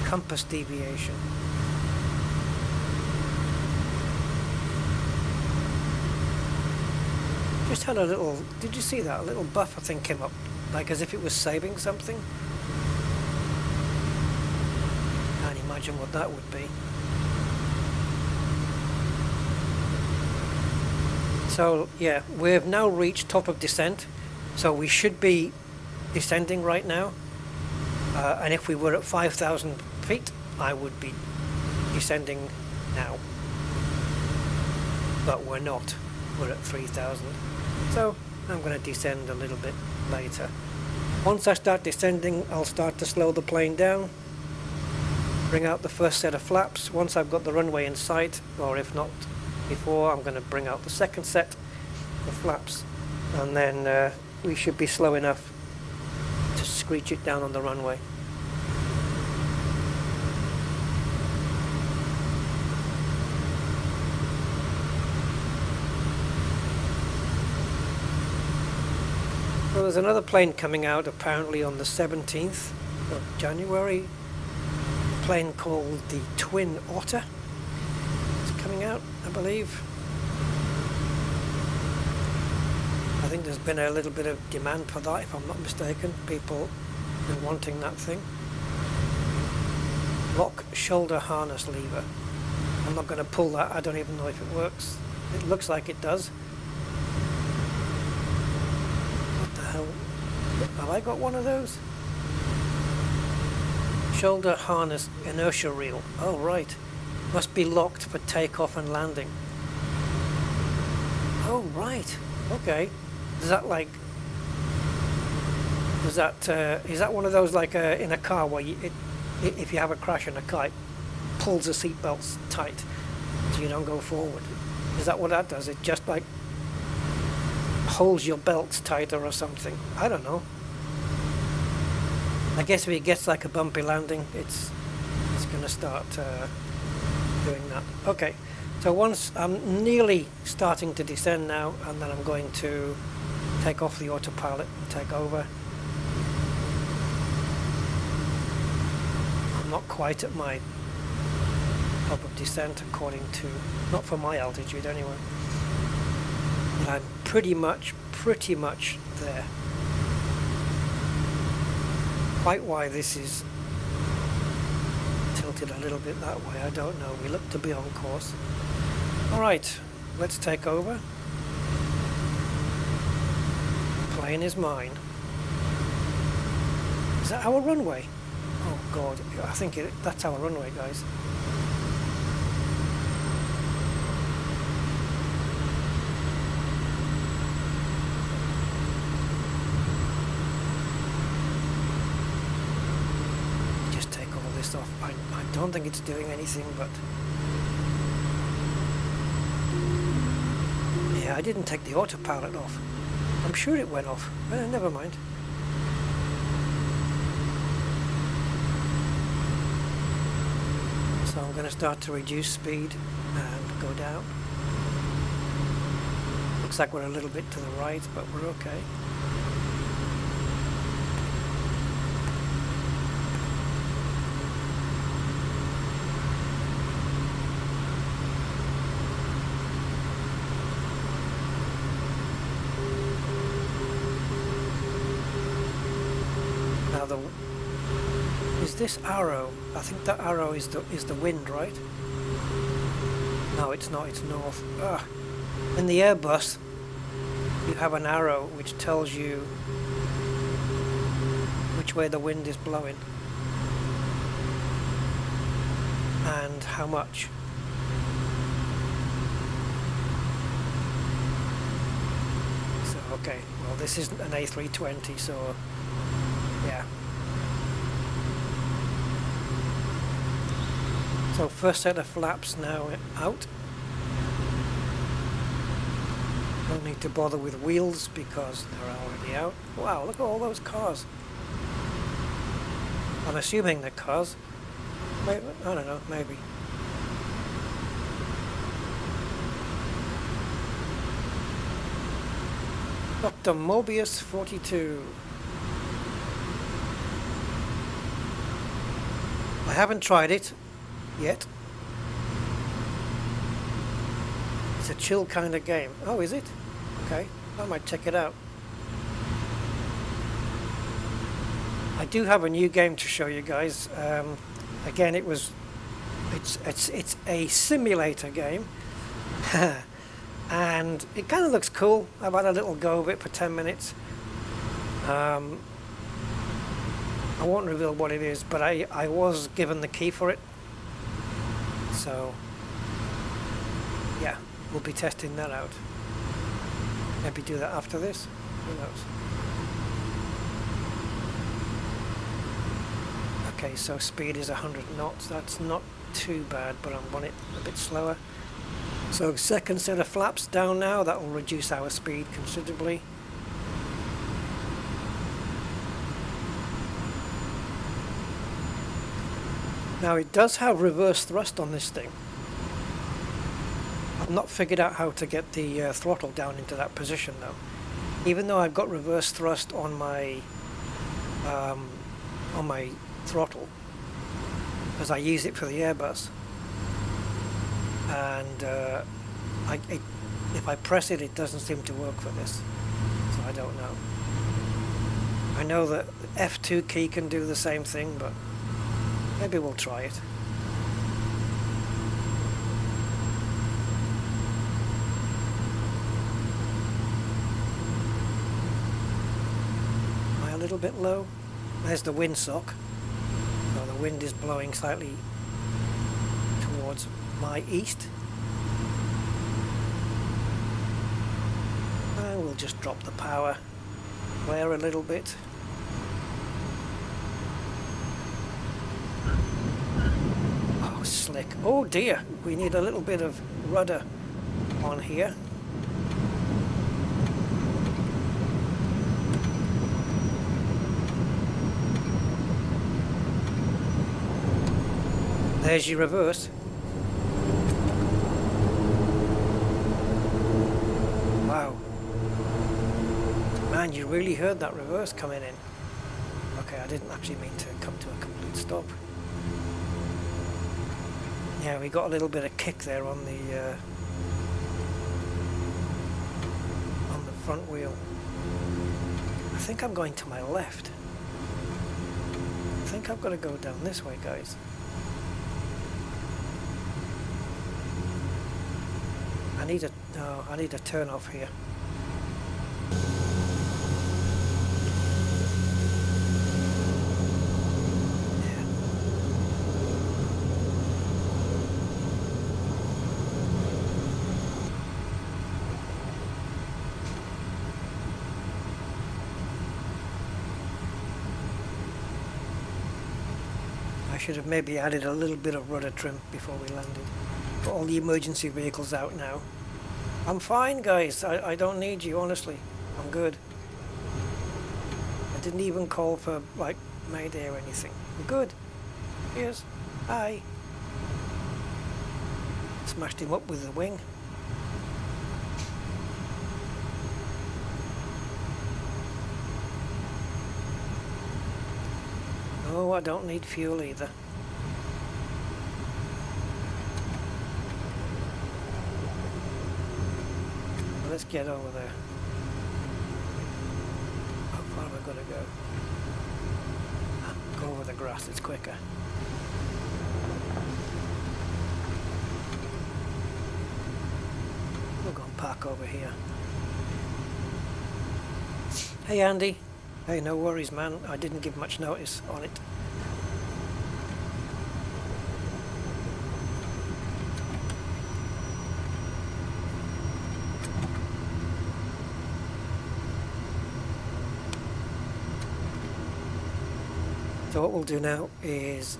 Compass deviation. Just had a little, did you see that? A little buffer thing came up, like as if it was saving something. Can't imagine what that would be. So yeah, we've now reached top of descent, so we should be descending right now. And if we were at 5,000 feet, I would be descending now. But we're not. We're at 3,000. So I'm going to descend a little bit later. Once I start descending, I'll start to slow the plane down. Bring out the first set of flaps. Once I've got the runway in sight, or if not before, I'm going to bring out the second set of flaps. And then we should be slow enough to screech it down on the runway. Well, there's another plane coming out apparently on the 17th of January. A plane called the Twin Otter. It's coming out, I believe. I think there's been a little bit of demand for that, if I'm not mistaken. People have been wanting that thing. Lock shoulder harness lever. I'm not going to pull that. I don't even know if it works. It looks like it does. Have I got one of those? Shoulder harness inertia reel. Oh, right. Must be locked for takeoff and landing. Oh, right. Okay. Is that like... is that one of those like in a car where if you have a crash in a car, it pulls the seatbelts tight so you don't go forward? Is that what that does? It just like holds your belts tighter or something? I don't know. I guess if it gets like a bumpy landing, it's going to start doing that. Okay, so once I'm nearly starting to descend now, and then I'm going to take off the autopilot and take over. I'm not quite at my top of descent according to, not for my altitude anyway. But I'm pretty much there. Quite why this is tilted a little bit that way, I don't know. We look to be on course. Alright, let's take over. The plane is mine. Is that our runway? Oh god, I think that's our runway, guys. Off. I don't think it's doing anything, but yeah, I didn't take the autopilot off. I'm sure it went off. Never mind. So I'm going to start to reduce speed and go down. Looks like we're a little bit to the right, but we're okay. Now is this arrow? I think that arrow is the wind, right? No, it's not. It's north. Ugh. In the Airbus, you have an arrow which tells you which way the wind is blowing and how much. So okay, well this isn't an A320, so yeah. So first set of flaps now out. Don't need to bother with wheels because they're already out. Wow, look at all those cars. I'm assuming they're cars. Maybe, I don't know, maybe. Dr. Mobius 42. I haven't tried it yet. It's a chill kind of game. Oh, is it? Okay, I might check it out. I do have a new game to show you guys. Again, it's a simulator game, and it kind of looks cool. I've had a little go of it for 10 minutes. I won't reveal what it is, but I was given the key for it. So, yeah, we'll be testing that out. Maybe do that after this. Who knows? Okay, so speed is 100 knots. That's not too bad, but I want it a bit slower. So second set of flaps down now. That will reduce our speed considerably. Now it does have reverse thrust on this thing. I've not figured out how to get the throttle down into that position though. Even though I've got reverse thrust on my throttle, because I use it for the Airbus, and if I press it, it doesn't seem to work for this. So I don't know. I know that the F2 key can do the same thing, but maybe we'll try it. Am I a little bit low? There's the windsock. So the wind is blowing slightly towards my east. And we'll just drop the power flare a little bit. Oh, slick. Oh dear, we need a little bit of rudder on here. There's your reverse. Wow. Man, you really heard that reverse coming in. Okay, I didn't actually mean to come to a complete stop. Yeah, we got a little bit of kick there on the front wheel. I think I'm going to my left. I think I've got to go down this way, guys. I need a turn off here. Yeah. I should have maybe added a little bit of rudder trim before we landed. Got all the emergency vehicles out now. I'm fine, guys. I don't need you, honestly. I'm good. I didn't even call for, like, mayday or anything. I'm good. Cheers. Bye. Smashed him up with the wing. Oh, I don't need fuel either. Let's get over there. How far have I got to go? Go over the grass, it's quicker. We'll go and park over here. Hey Andy. Hey, no worries man, I didn't give much notice on it. So what we'll do now is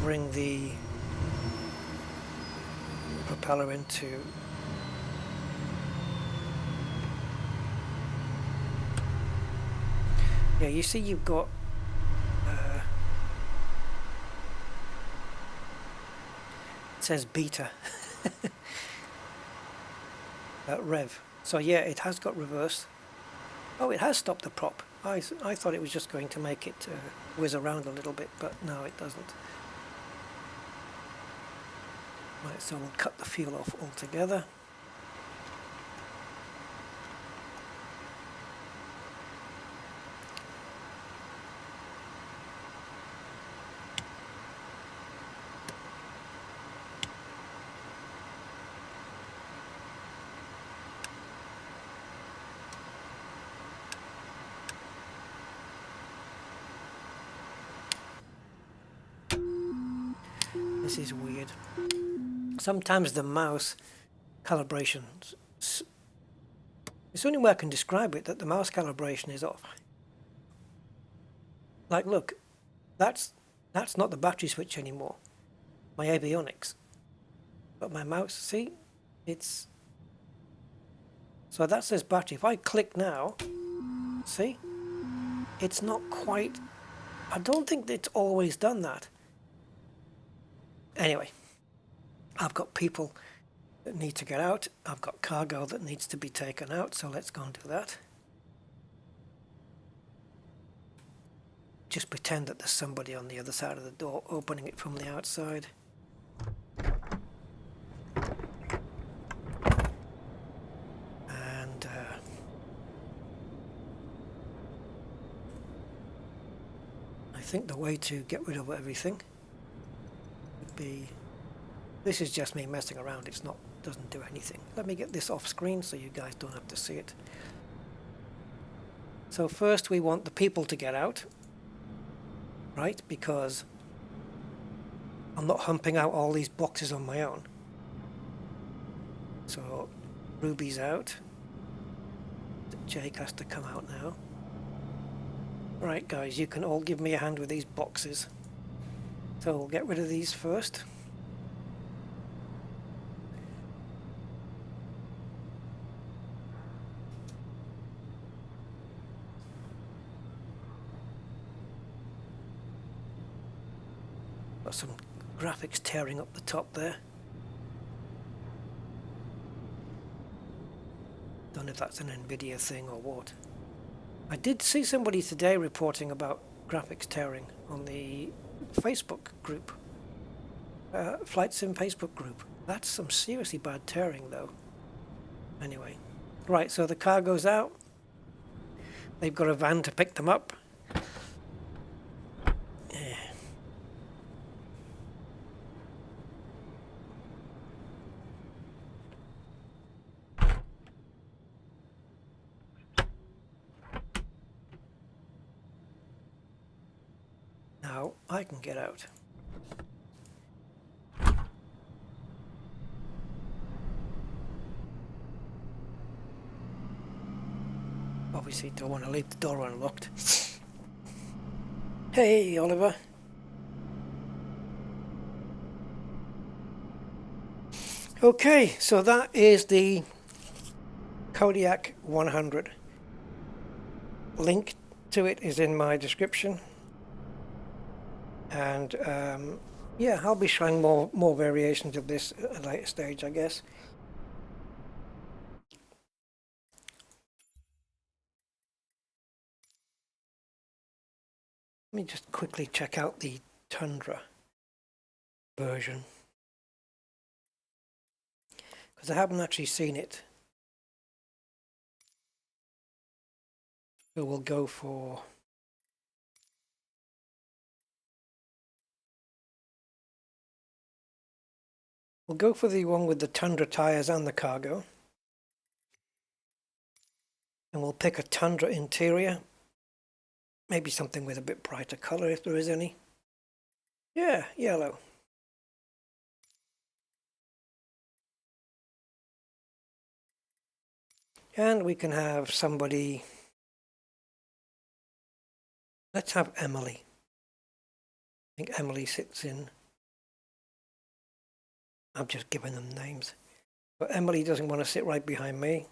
bring the propeller into you see you've got it says beta rev, so yeah, it has got reverse. Oh, it has stopped the prop. I thought it was just going to make it whiz around a little bit, but no, it doesn't. Right, so we'll cut the fuel off altogether. This is weird. Sometimes the mouse calibration, it's the only way I can describe it, that the mouse calibration is off. Like, look, that's not the battery switch anymore, my avionics. But my mouse, see, it's... So that says battery. If I click now, see, it's not quite... I don't think it's always done that. Anyway, I've got people that need to get out. I've got cargo that needs to be taken out, so let's go and do that. Just pretend that there's somebody on the other side of the door opening it from the outside. And I think the way to get rid of everything would be... This is just me messing around, it's not, doesn't do anything. Let me get this off screen so you guys don't have to see it. So first we want the people to get out, right? Because I'm not humping out all these boxes on my own. So Ruby's out. Jake has to come out now. Right guys, you can all give me a hand with these boxes. So we'll get rid of these first. Got some graphics tearing up the top there. Don't know if that's an Nvidia thing or what. I did see somebody today reporting about graphics tearing on the Facebook group. Flight Sim Facebook group. That's some seriously bad tearing though. Anyway. Right, so the car goes out. They've got a van to pick them up. Now I can get out. Obviously don't want to leave the door unlocked. Hey Oliver. Okay, so that is the Kodiak 100. Link to it is in my description. And yeah, I'll be showing more variations of this at a later stage, I guess. Let me just quickly check out the Tundra version, because I haven't actually seen it. So we'll go for the one with the Tundra tires and the cargo. And we'll pick a Tundra interior. Maybe something with a bit brighter color if there is any. Yeah, yellow. And we can have somebody. Let's have Emily. I think Emily sits in. I'm just giving them names. But Emily doesn't want to sit right behind me.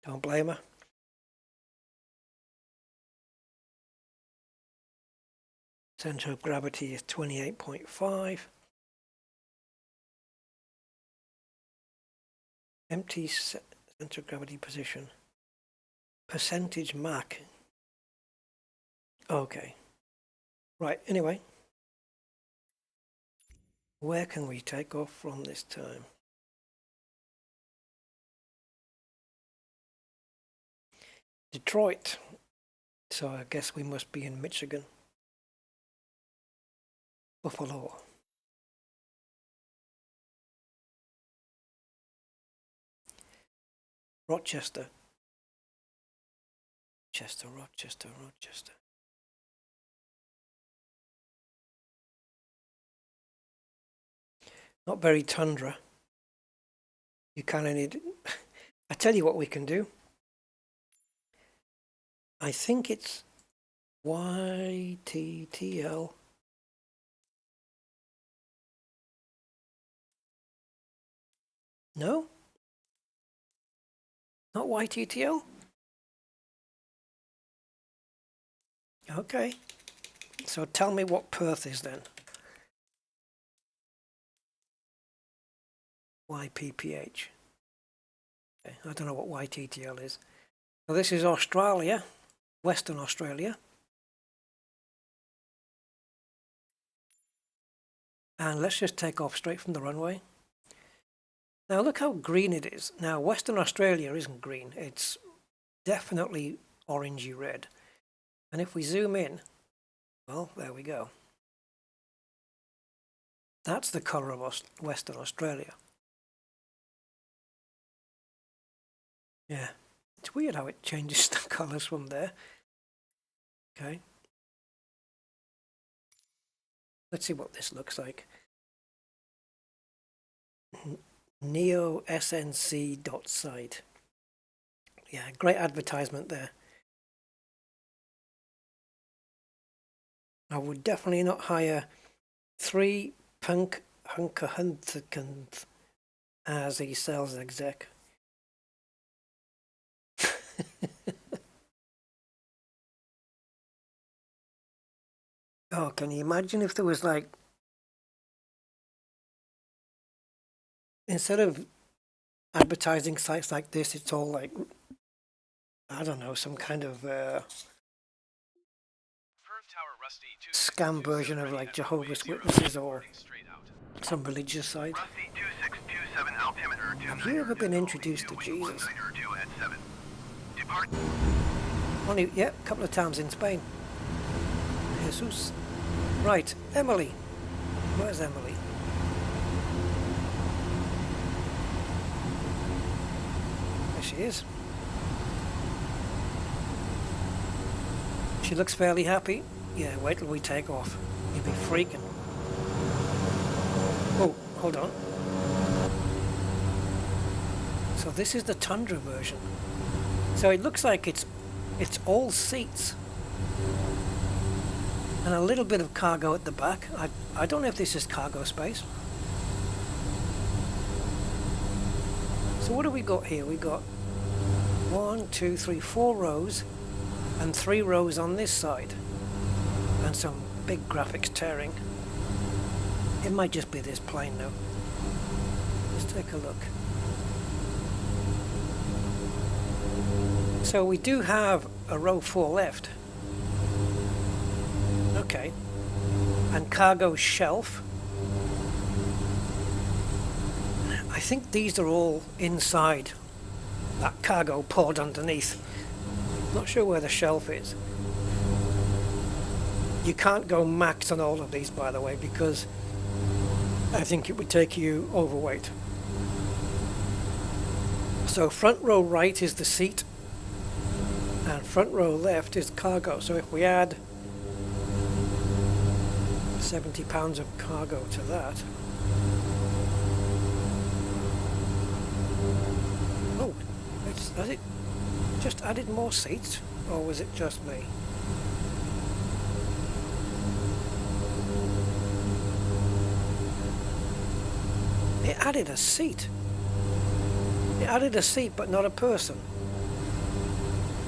Don't blame her. Center of gravity is 28.5. Empty center of gravity position. Percentage Mach. Okay. Right, anyway. Where can we take off from this time? Detroit. So I guess we must be in Michigan. Buffalo. Rochester. Rochester. Not very Tundra. You kind of need... I tell you what we can do. I think it's YTTL. No? Not YTTL? Okay. So tell me what Perth is then. YPPH. Okay, I don't know what YTTL is. So this is Australia, Western Australia. And let's just take off straight from the runway. Now look how green it is. Now Western Australia isn't green. It's definitely orangey red. And if we zoom in, well, there we go. That's the colour of Western Australia. Yeah, it's weird how it changes the colours from there. Okay. Let's see what this looks like. neosnc.site. Yeah, great advertisement there. I would definitely not hire 3 punk hunkerhunterkins as a sales exec. Oh, can you imagine if there was like, instead of advertising sites like this, it's all like, I don't know, some kind of scam version of like Jehovah's Witnesses or some religious site. Have you ever been introduced to Jesus? Only, yeah, a couple of times in Spain. Jesus. Right, Emily. Where's Emily? There she is. She looks fairly happy. Yeah, wait till we take off. You'll be freaking. Oh, hold on. So this is the Tundra version. So it looks like it's all seats. And a little bit of cargo at the back. I don't know if this is cargo space. So what do we got here? We got 1, 2, 3, 4 rows and 3 rows on this side. And some big graphics tearing. It might just be this plane though. Let's take a look. So we do have a row 4 left. Okay. And cargo shelf. I think these are all inside that cargo pod underneath. Not sure where the shelf is. You can't go max on all of these, by the way, because I think it would take you overweight. So front row right is the seat, and front row left is cargo. So if we add 70 pounds of cargo to that. Oh, has it just added more seats, or was it just me? It added a seat. It added a seat, but not a person.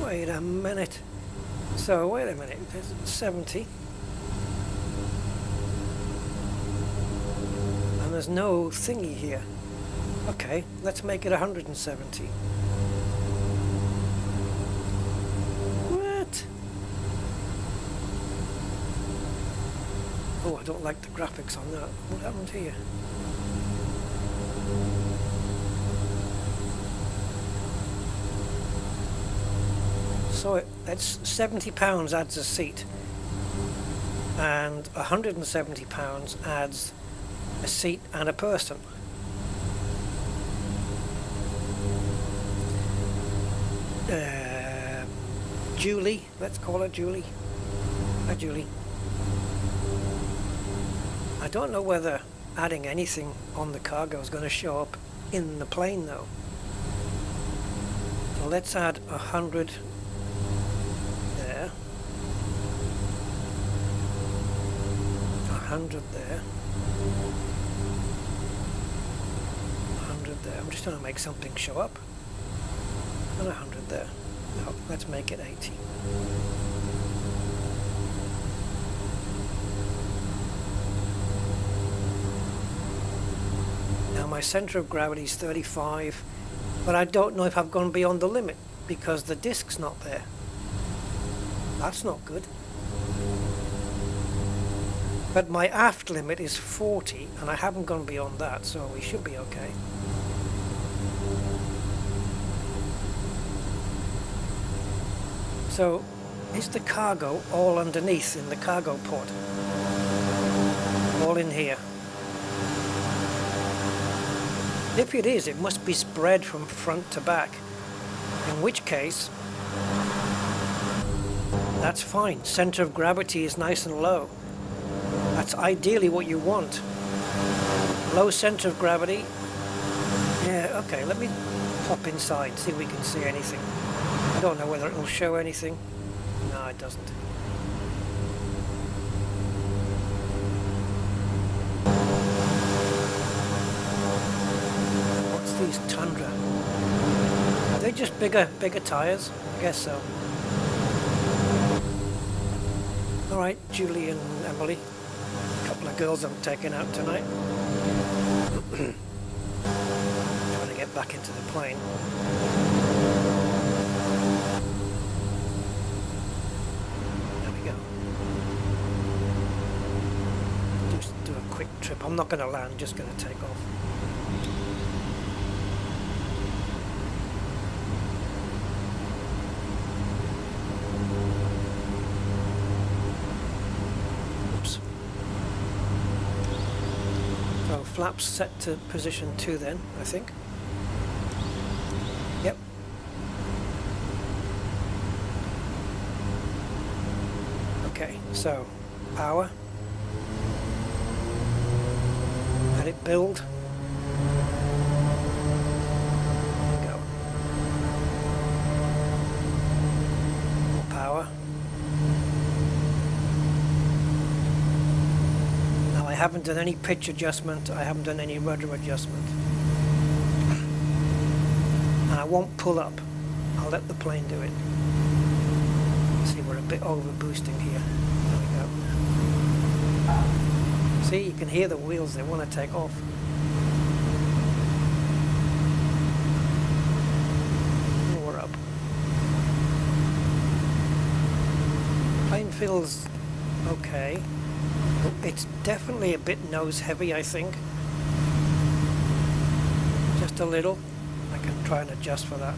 Wait a minute. So, wait a minute. There's 70. And there's no thingy here. Okay, let's make it 170. What? Oh, I don't like the graphics on that. What happened here? So that's 70 pounds adds a seat, and 170 pounds adds a seat and a person. Julie, let's call her Julie. Hi, Julie. I don't know whether adding anything on the cargo is going to show up in the plane though. So let's add 100 there. 100 there. 100 there. I'm just trying to make something show up. And 100 there. No, let's make it 80. Now my center of gravity is 35, but I don't know if I've gone beyond the limit because the disk's not there. That's not good. But my aft limit is 40 and I haven't gone beyond that, so we should be okay. So is the cargo all underneath in the cargo pod? All in here? If it is, it must be spread from front to back, in which case that's fine. Center of gravity is nice and low. That's ideally what you want. Low center of gravity. Yeah, okay, let me pop inside, see if we can see anything. I don't know whether it will show anything. No, it doesn't. What's these Tundra? Are they just bigger tires? I guess so. Alright, Julie and Emily. A couple of girls I've taken out tonight. Trying to get back into the plane. There we go. Just do a quick trip. I'm not going to land, just going to take off. Flaps set to position 2 then, I think. Yep. Okay, so power. Let it build. Go. More power. I haven't done any pitch adjustment, I haven't done any rudder adjustment. And I won't pull up. I'll let the plane do it. See, we're a bit over boosting here. There we go. See, you can hear the wheels, they want to take off. And we're up. Plane feels Okay. It's definitely a bit nose heavy, I think. Just a little. I can try and adjust for that.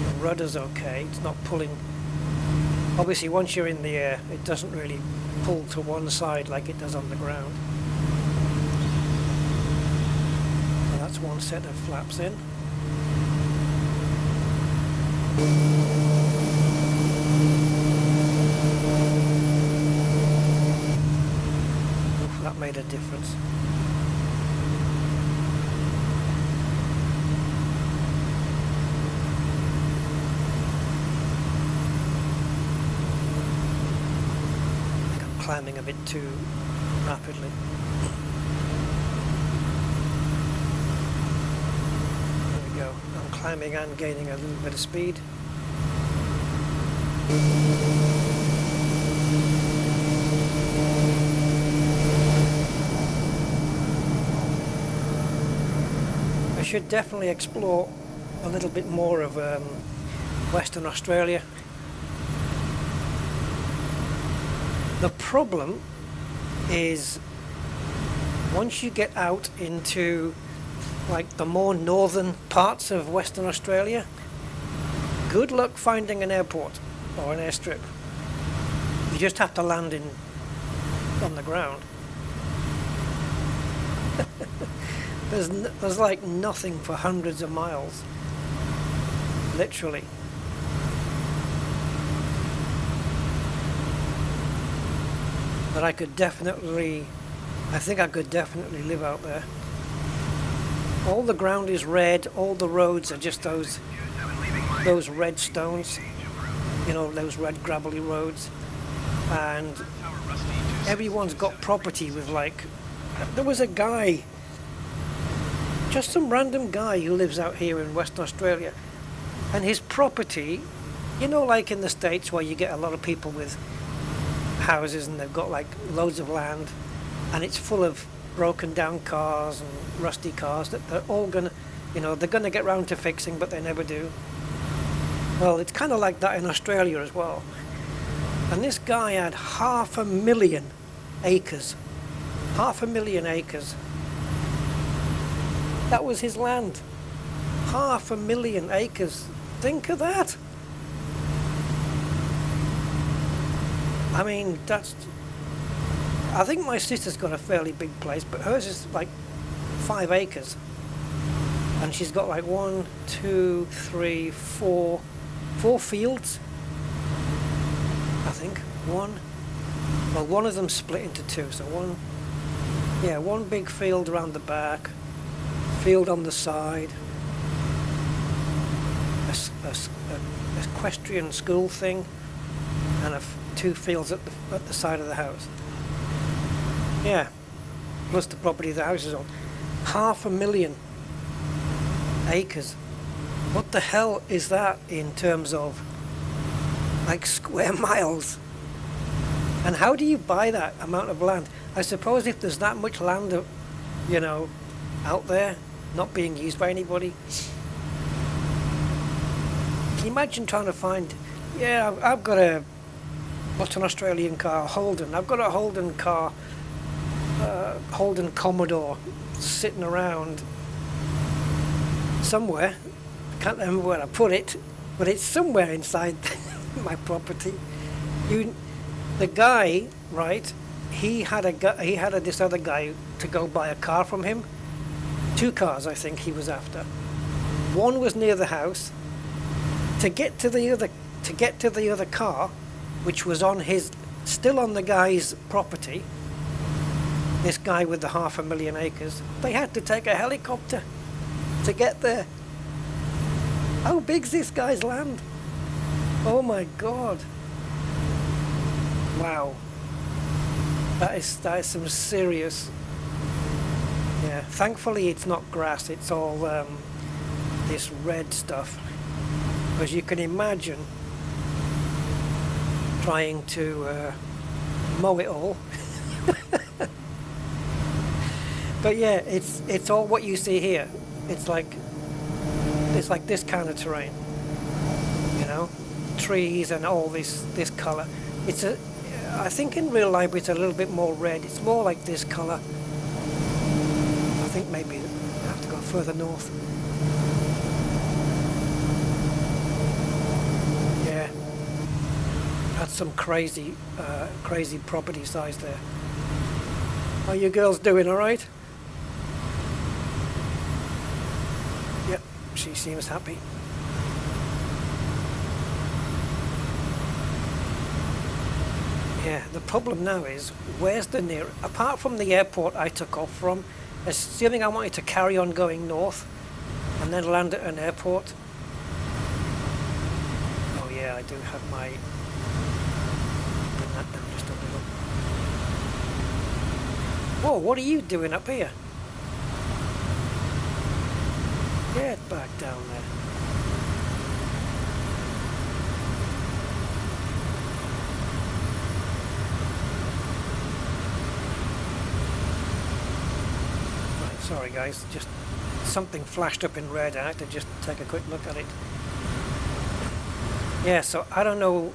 The rudder's okay. It's not pulling. Obviously, once you're in the air, it doesn't really pull to one side like it does on the ground. So that's one set of flaps in. Oof, that made a difference. I think I'm climbing a bit too rapidly. There we go. I'm climbing and gaining a little bit of speed. I should definitely explore a little bit more of Western Australia. The problem is once you get out into like the more northern parts of Western Australia, good luck finding an airport or an airstrip. You just have to land on the ground. There's like nothing for hundreds of miles, literally. But I think I could definitely live out there. All the ground is red, all the roads are just those red stones, you know, those red gravelly roads, and everyone's got property with like, there was a guy, just some random guy who lives out here in Western Australia, and his property, you know, like in the States where you get a lot of people with houses and they've got like loads of land and it's full of broken down cars and rusty cars that they're all gonna, you know, they're gonna get round to fixing, but they never do. Well, it's kind of like that in Australia as well. And this guy had 500,000 acres. 500,000 acres. That was his land. 500,000 acres. Think of that. I mean, I think my sister's got a fairly big place, but hers is like 5 acres. And she's got like 1, 2, 3, 4 fields. I think. One of them split into 2. So one big field around the back, field on the side, a equestrian school thing, and 2 fields at the side of the house. Yeah, plus the property the house is on. 500,000 acres. What the hell is that in terms of like square miles? And how do you buy that amount of land? I suppose if there's that much land, you know, out there not being used by anybody. Can you imagine trying to find? Yeah, I've got what's an Australian car? Holden. I've got a Holden car. Holden Commodore sitting around somewhere. I can't remember where I put it, but it's somewhere inside my property. The guy, right? He had this other guy to go buy a car from him. 2 cars, I think he was after. One was near the house. To get to the other car, which was still on the guy's property. This guy with the 500,000 acres, they had to take a helicopter to get there. How big's this guy's land? Oh my God. Wow. That is some serious. Yeah, thankfully it's not grass, it's all this red stuff. Because you can imagine trying to mow it all. But yeah, it's all what you see here. It's like this kind of terrain. trees and all this color. It's a, I think in real life it's a little bit more red. It's more like this color. I think maybe I have to go further north. Yeah, that's some crazy property size there. How you girls doing? All right? Yep, she seems happy. Yeah, the problem now is, where's the near, apart from the airport I took off from, assuming I wanted to carry on going north and then land at an airport. Oh yeah, I do have my, bring that down just a little. Whoa, what are you doing up here? Get back down there. Sorry guys, just something flashed up in red. I had to just take a quick look at it. Yeah, so I don't know.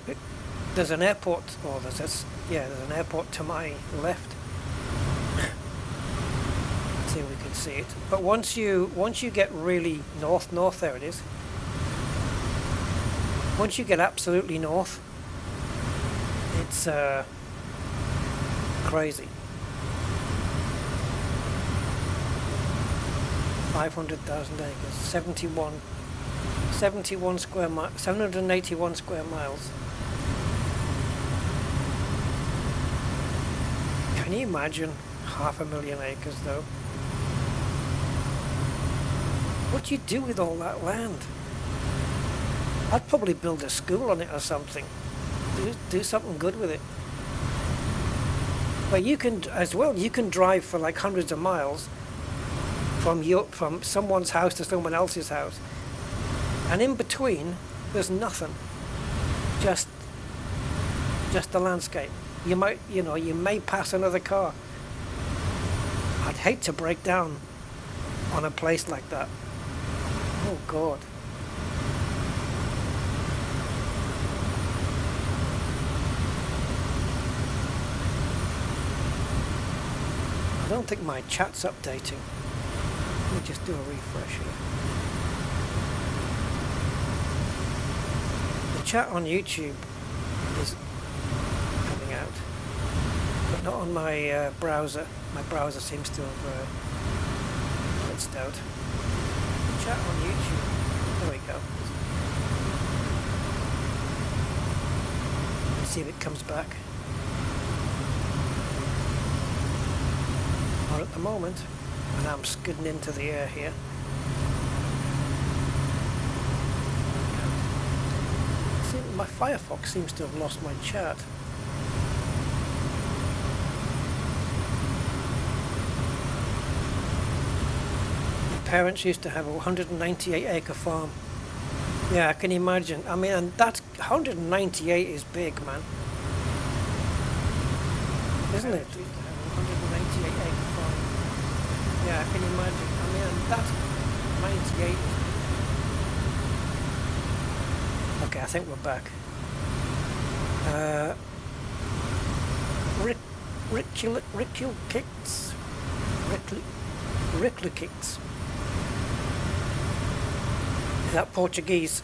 There's an airport, or there's an airport to my left. See if we can see it. But once you get really north, there it is. Once you get absolutely north, it's crazy. 500,000 acres, 781 square miles, 781 square miles. Can you imagine 500,000 acres though? What do you do with all that land? I'd probably build a school on it or something. Do something good with it. But you can, as well, you can drive for like hundreds of miles from someone's house to someone else's house, and in between there's nothing, just the landscape. You may pass another car. I'd hate to break down on a place like that. Oh God. I don't think my chat's updating. Let me just do a refresh here. The chat on YouTube is coming out, but not on my browser. My browser seems to have blitzed out. The chat on YouTube. There we go. Let's see if it comes back. Not at the moment. And I'm skidding into the air here. See, my Firefox seems to have lost my chat. My parents used to have a 198-acre farm. Yeah, I can imagine. I mean, and that's 198 is big, man. Isn't it? 198-acre farm. Yeah, I can imagine. I mean, that's 98. Okay, I think we're back. Ricklekicks. Is that Portuguese?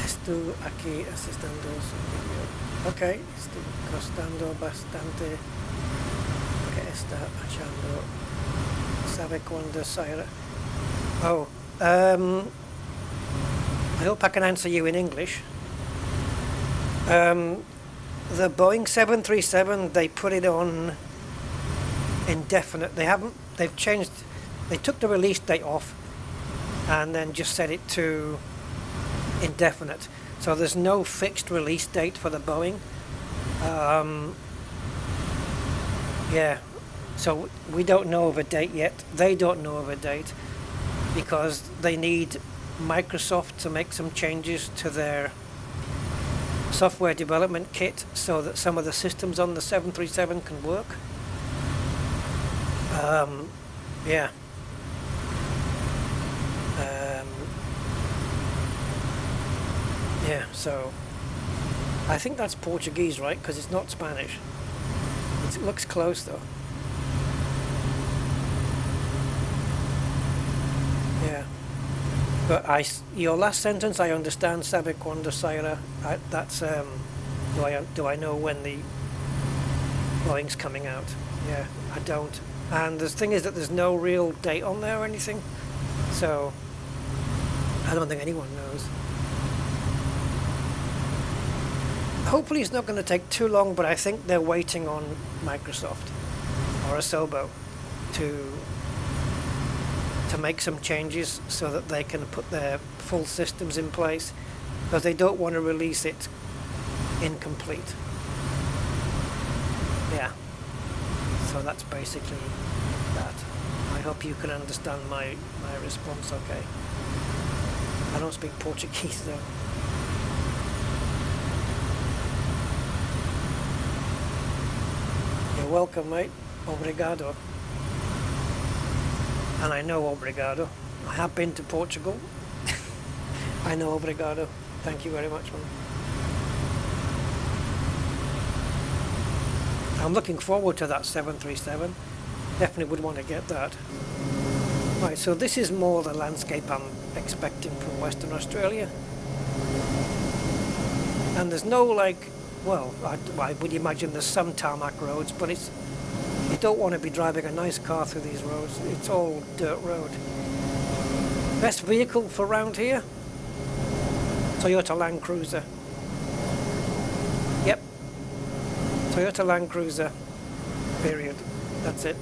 Estou aqui assistindo su video. Okay, estoy gostando bastante. Está achando. Sabe cuando sairá? Oh, I hope I can answer you in English. The Boeing 737, they put it on indefinite. They've changed, they took the release date off and then just set it to indefinite. So there's no fixed release date for the Boeing. Yeah. So we don't know of a date yet. They don't know of a date because they need Microsoft to make some changes to their software development kit so that some of the systems on the 737 can work. Yeah. Yeah, so I think that's Portuguese, right? Because it's not Spanish. It looks close though. Yeah. But your last sentence, I understand. Sabe cuando sairá. That's do I know when the Boeing's coming out? Yeah, I don't. And the thing is that there's no real date on there or anything, so I don't think anyone knows. Hopefully it's not going to take too long, but I think they're waiting on Microsoft or Asobo to make some changes so that they can put their full systems in place, because they don't want to release it incomplete. Yeah. So that's basically that. I hope you can understand my response okay. I don't speak Portuguese though. You're welcome, mate. Obrigado. And I know obrigado. I have been to Portugal. I know obrigado. Thank you very much, man. I'm looking forward to that 737. Definitely would want to get that. Right, so this is more the landscape I'm expecting from Western Australia. And there's no well, I would imagine there's some tarmac roads, but you don't want to be driving a nice car through these roads. It's all dirt road. Best vehicle for around here? Toyota Land Cruiser. Yep. Toyota Land Cruiser. Period. That's it.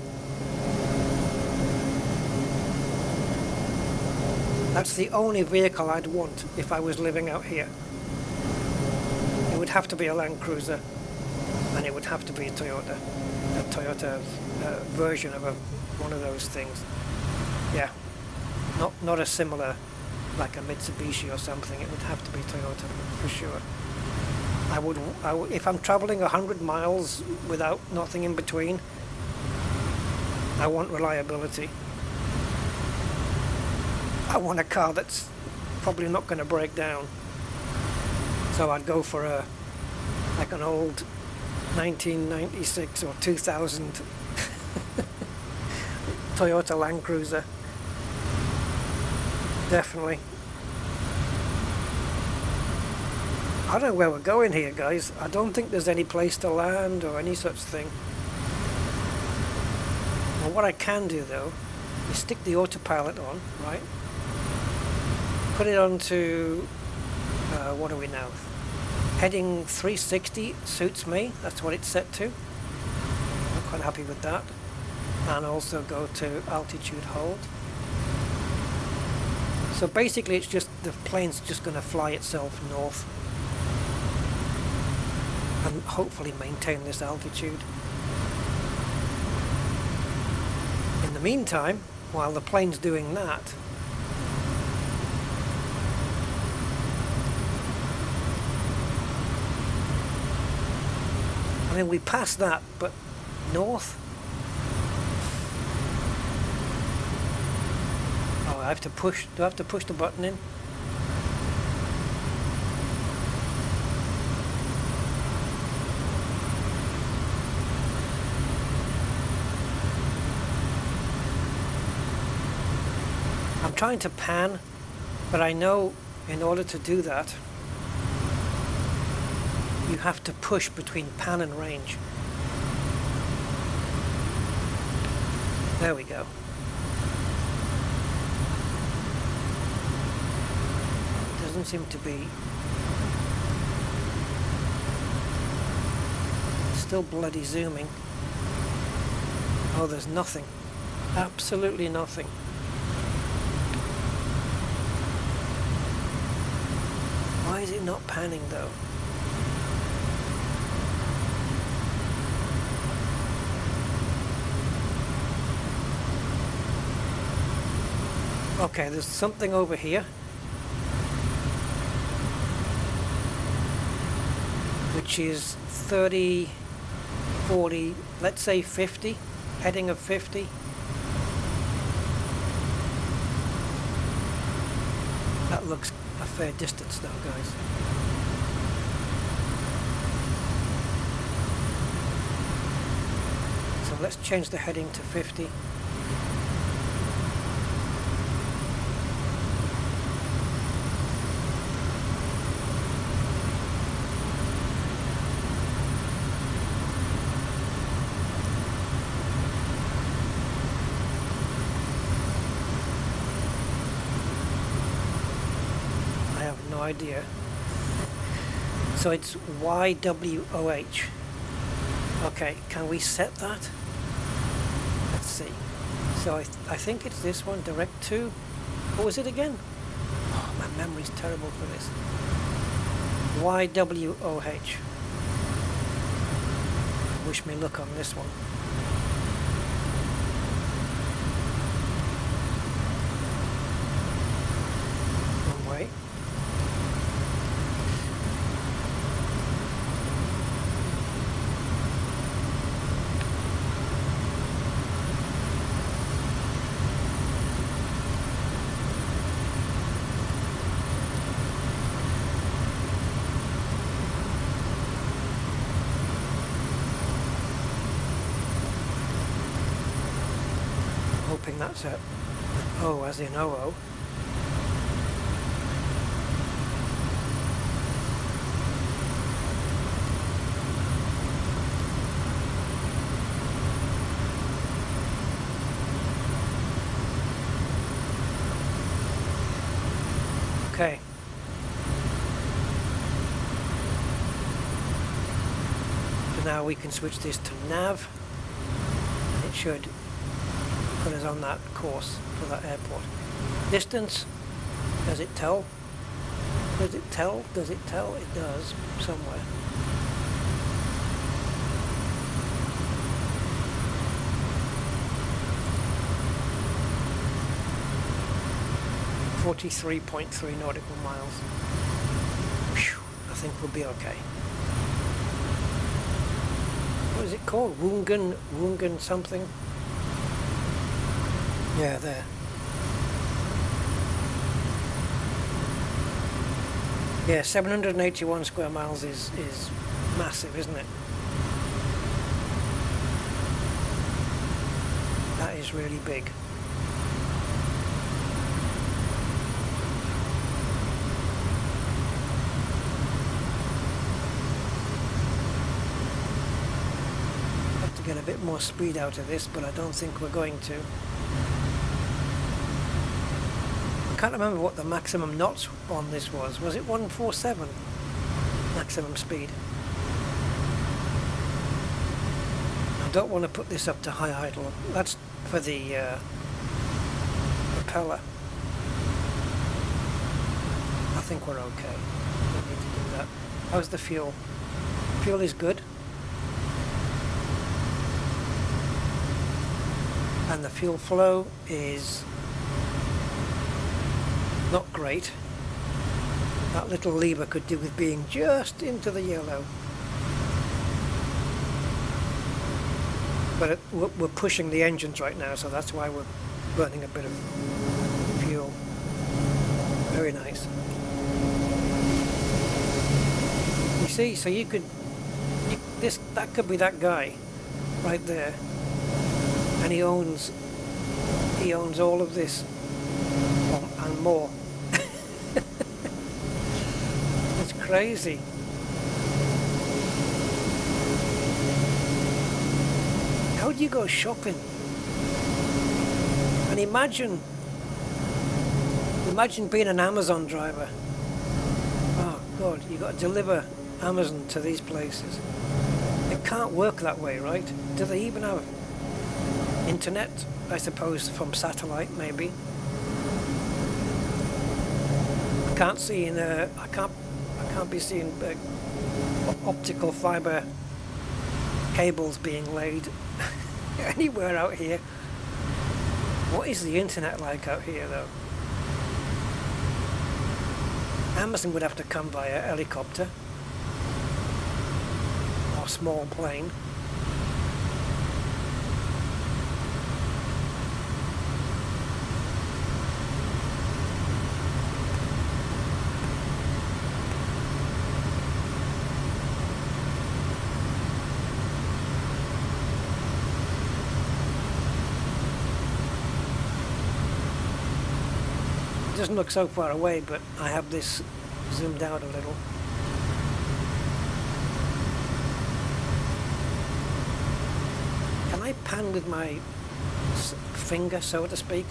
That's the only vehicle I'd want if I was living out here. It would have to be a Land Cruiser, and it would have to be a Toyota version of one of those things. Yeah, not a similar, like a Mitsubishi or something. It would have to be Toyota for sure. I would if I'm traveling 100 miles without nothing in between, I want reliability. I want a car that's probably not going to break down. So I'd go for an old 1996 or 2000 Toyota Land Cruiser. Definitely. I don't know where we're going here, guys. I don't think there's any place to land or any such thing. Well, what I can do though is stick the autopilot on, right? Put it onto what are we now? Heading 360 suits me. That's what it's set to. I'm quite happy with that. And also go to altitude hold. So basically it's just the plane's just going to fly itself north and hopefully maintain this altitude. In the meantime, while the plane's doing that, I mean, we passed that, but north? Oh, I have to push. Do I have to push the button in? I'm trying to pan, but I know in order to do that, you have to push between pan and range. There we go. It doesn't seem to be. Still bloody zooming. Oh, there's nothing. Absolutely nothing. Why is it not panning though? Okay, there's something over here, which is 30, 40, let's say 50, heading of 50. That looks, a fair distance though, guys. So let's change the heading to 50. Idea. So it's YWOH. Okay, can we set that? Let's see. So I think it's this one, direct to. What was it again? Oh, my memory's terrible for this. YWOH. Wish me luck on this one. Wrong way. That's it. O as in OO. Okay. So now we can switch this to nav. It should put us on that course for that airport. Distance, does it tell? Does it tell? Does it tell? It does, somewhere. .3 nautical miles. Whew, I think we'll be okay. What is it called? Wungen something? Yeah, there. Yeah, 781 square miles is massive, isn't it? That is really big. Have to get a bit more speed out of this, but I don't think we're going to. I can't remember what the maximum knots on this was. Was it 147 maximum speed? I don't want to put this up to high idle. That's for the propeller. I think we're okay. Don't need to do that. How's the fuel? Fuel is good. And the fuel flow is not great. That little lever could do with being just into the yellow. But we're pushing the engines right now, so that's why we're burning a bit of fuel. Very nice. You see, so you could, that could be that guy right there, and he owns all of this and more. It's crazy. How do you go shopping? And imagine being an Amazon driver. Oh God, you got to deliver Amazon to these places. It can't work that way, right? Do they even have internet? I suppose from satellite, maybe. I can't see in I can't be seeing optical fiber cables being laid anywhere out here. What is the internet like out here, though? Amazon would have to come via helicopter or small plane. doesn't look so far away, but I have this zoomed out a little. Can I pan with my finger, so to speak?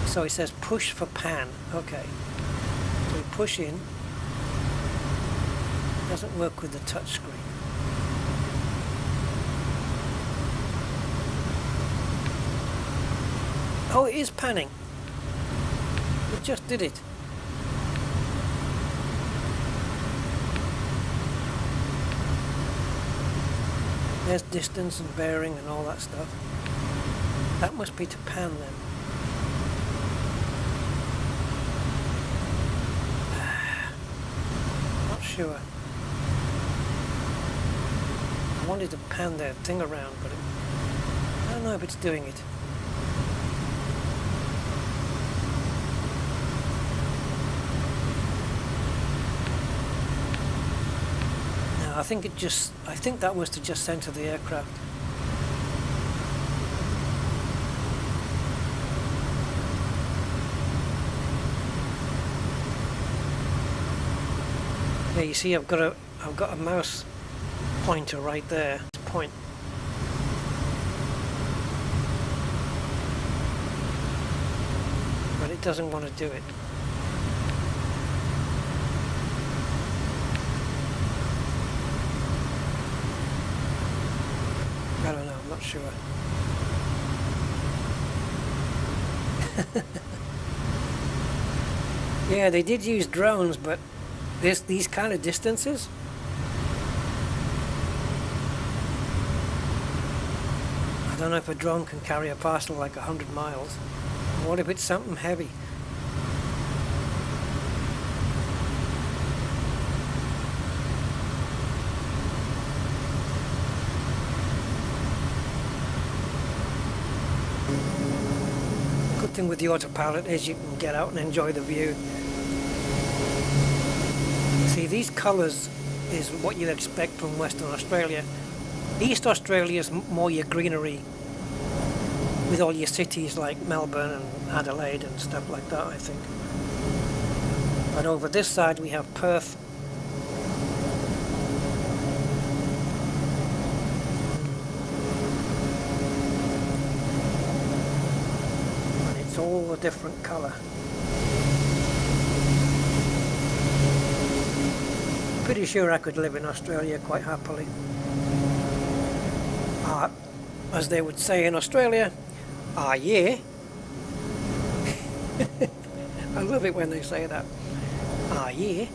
So it says push for pan. Okay. So we push in. Doesn't work with the touch screen. Oh, it is panning. It just did it. There's distance and bearing and all that stuff. That must be to pan then. Not sure. I wanted to pan that thing around, but I don't know if it's doing it. I think that was to just center the aircraft. Yeah, you see, I've got a mouse pointer right there. Point. But it doesn't want to do it. I don't know, I'm not sure. Yeah, they did use drones, but these kind of distances. I don't know if a drone can carry a parcel like 100 miles. What if it's something heavy? Thing with the autopilot is you can get out and enjoy the view. See, these colours is what you'd expect from Western Australia. East Australia is more your greenery, with all your cities like Melbourne and Adelaide and stuff like that, I think. But over this side we have Perth. All a different colour. Pretty sure I could live in Australia quite happily. As they would say in Australia, yeah. I love it when they say that. Yeah.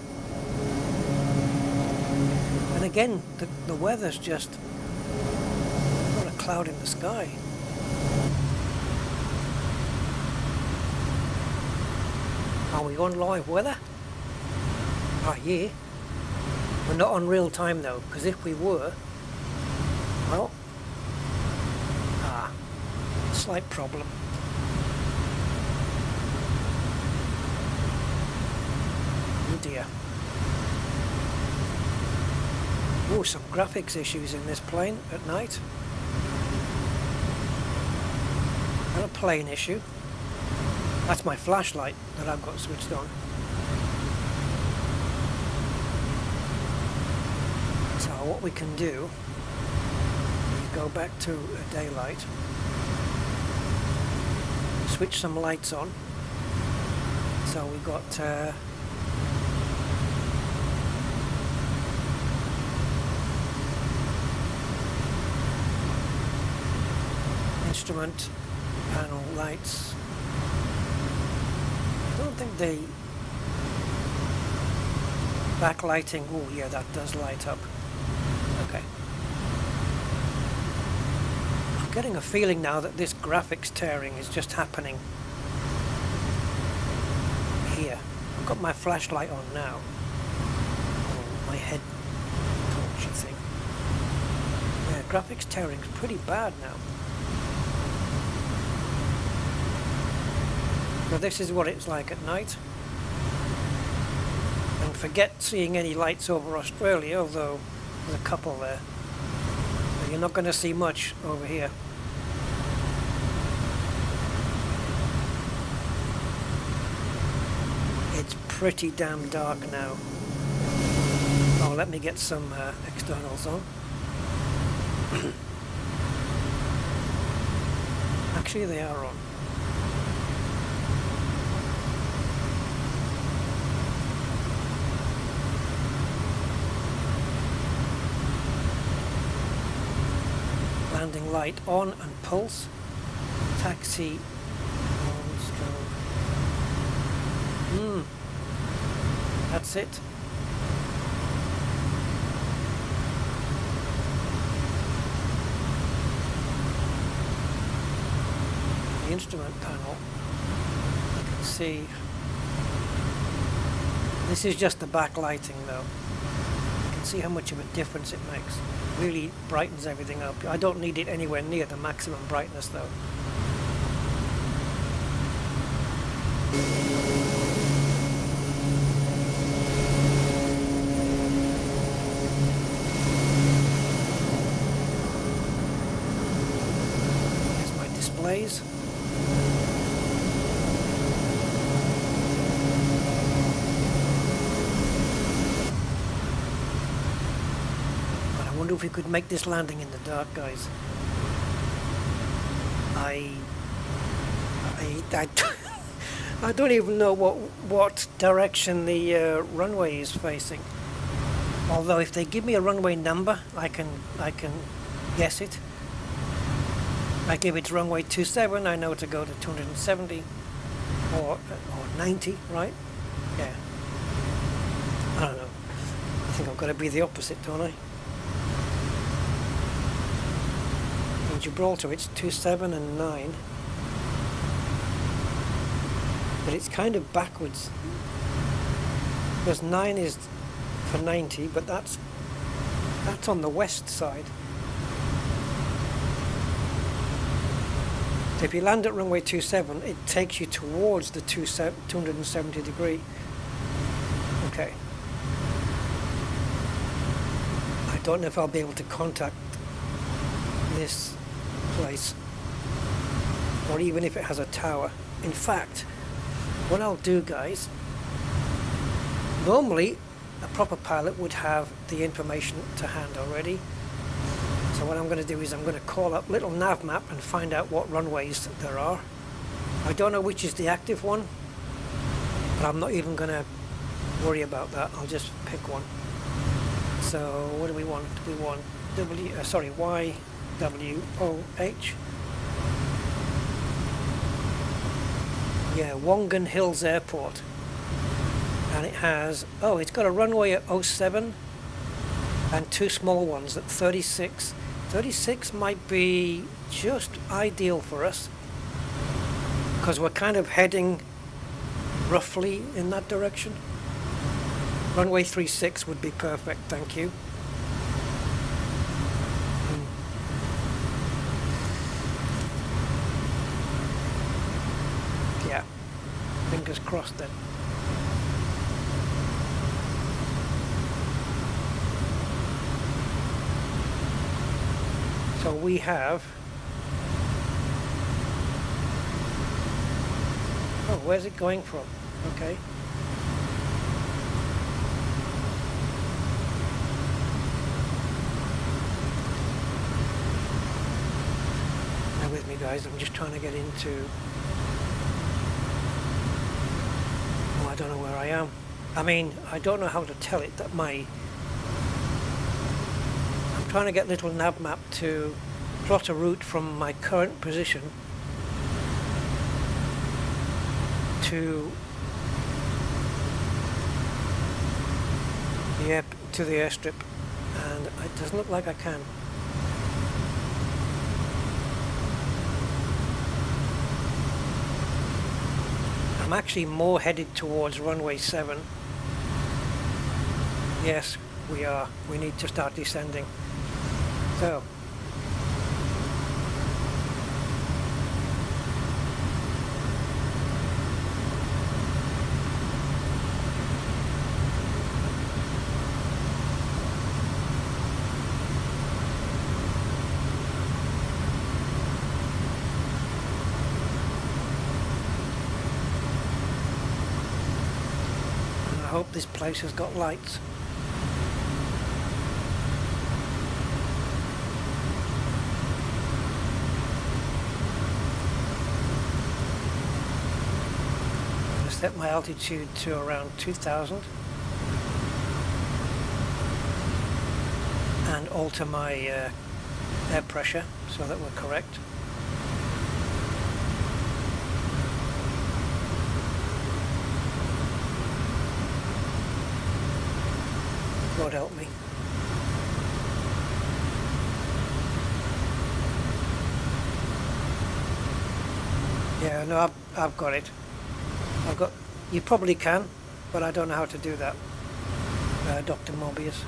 And again, the weather's just not a cloud in the sky. Are we on live weather? Yeah. We're not on real time though, because if we were, well, slight problem. Oh dear. Oh, some graphics issues in this plane at night. Not a plane issue. That's my flashlight that I've got switched on. So what we can do is go back to daylight, switch some lights on. So we got instrument panel lights. I don't think they backlighting. Oh yeah, that does light up. Okay. I'm getting a feeling now that this graphics tearing is just happening here. I've got my flashlight on now. Oh, my head torch thing. Yeah, graphics tearing's pretty bad now. So this is what it's like at night. And forget seeing any lights over Australia, although there's a couple there. But you're not going to see much over here. pretty damn dark now. Oh, let me get some externals on. Actually, they are on. Landing light on and pulse. Taxi on stroke. That's it. The instrument panel, you can see this is just the backlighting though. You can see how much of a difference it makes. Really brightens everything up. I don't need it anywhere near the maximum brightness though. Here's my displays. I wonder if we could make this landing in the dark, guys. I don't even know what direction the runway is facing. Although if they give me a runway number, I can guess it. Like if it's runway 27, I know to go to 270 or 90, right? Yeah. I don't know. I think I've got to be the opposite, don't I? In Gibraltar, it's 27 and 9. But it's kind of backwards. Because 9 is for 90, but that's on the west side. So if you land at runway 27, it takes you towards the 270 degree. Okay. I don't know if I'll be able to contact this place, or even if it has a tower. In fact, what I'll do, guys, normally a proper pilot would have the information to hand already. So what I'm going to do is I'm going to call up little nav map and find out what runways there are. I don't know which is the active one, but I'm not even going to worry about that. I'll just pick one. So what do we want? We want YWOH. Yeah, Wongan Hills Airport. And it has, it's got a runway at 07 and two small ones at 36. 36 might be just ideal for us because we're kind of heading roughly in that direction. Runway 36 would be perfect, thank you. Yeah, fingers crossed then. So we have, where's it going from? Okay. Bear with me, guys, I'm just trying to get into, I don't know where I am. I mean, I don't know how to tell it that I'm trying to get little nav map to plot a route from my current position to the airstrip, and it doesn't look like I can. I'm actually more headed towards runway 7. Yes, we are. We need to start descending. So, hope this place has got lights. I'm going to set my altitude to around 2000 and alter my air pressure so that we're correct. God help me. Yeah, no, I've got it. You probably can, but I don't know how to do that, Dr. Mobius.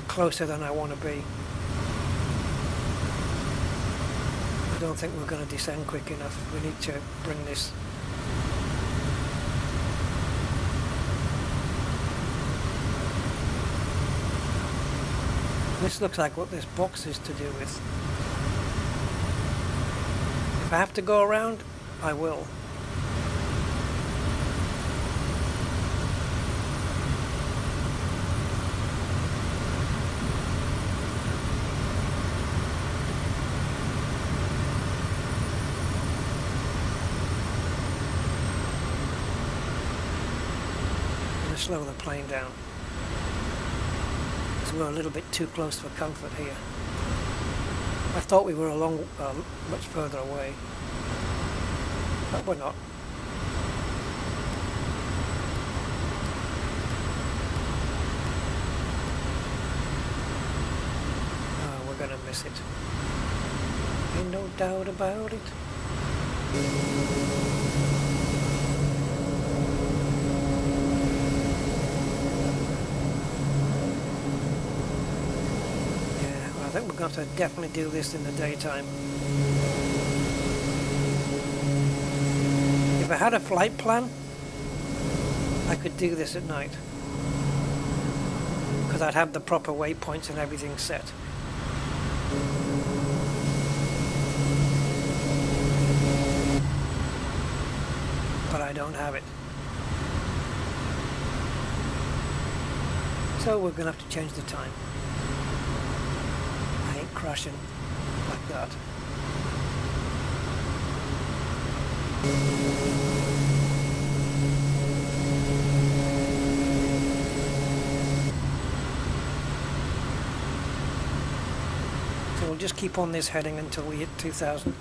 Closer than I want to be. I don't think we're going to descend quick enough. We need to bring this. This looks like what this box is to do with. If I have to go around, I will. Slow the plane down. So we're a little bit too close for comfort here. I thought we were much further away, but we're not. Oh, we're gonna miss it. Ain't no doubt about it. I think we're going to definitely do this in the daytime. If I had a flight plan, I could do this at night. Because I'd have the proper waypoints and everything set. But I don't have it. So we're going to have to change the time. Crashing like that. So we'll just keep on this heading until we hit 2000.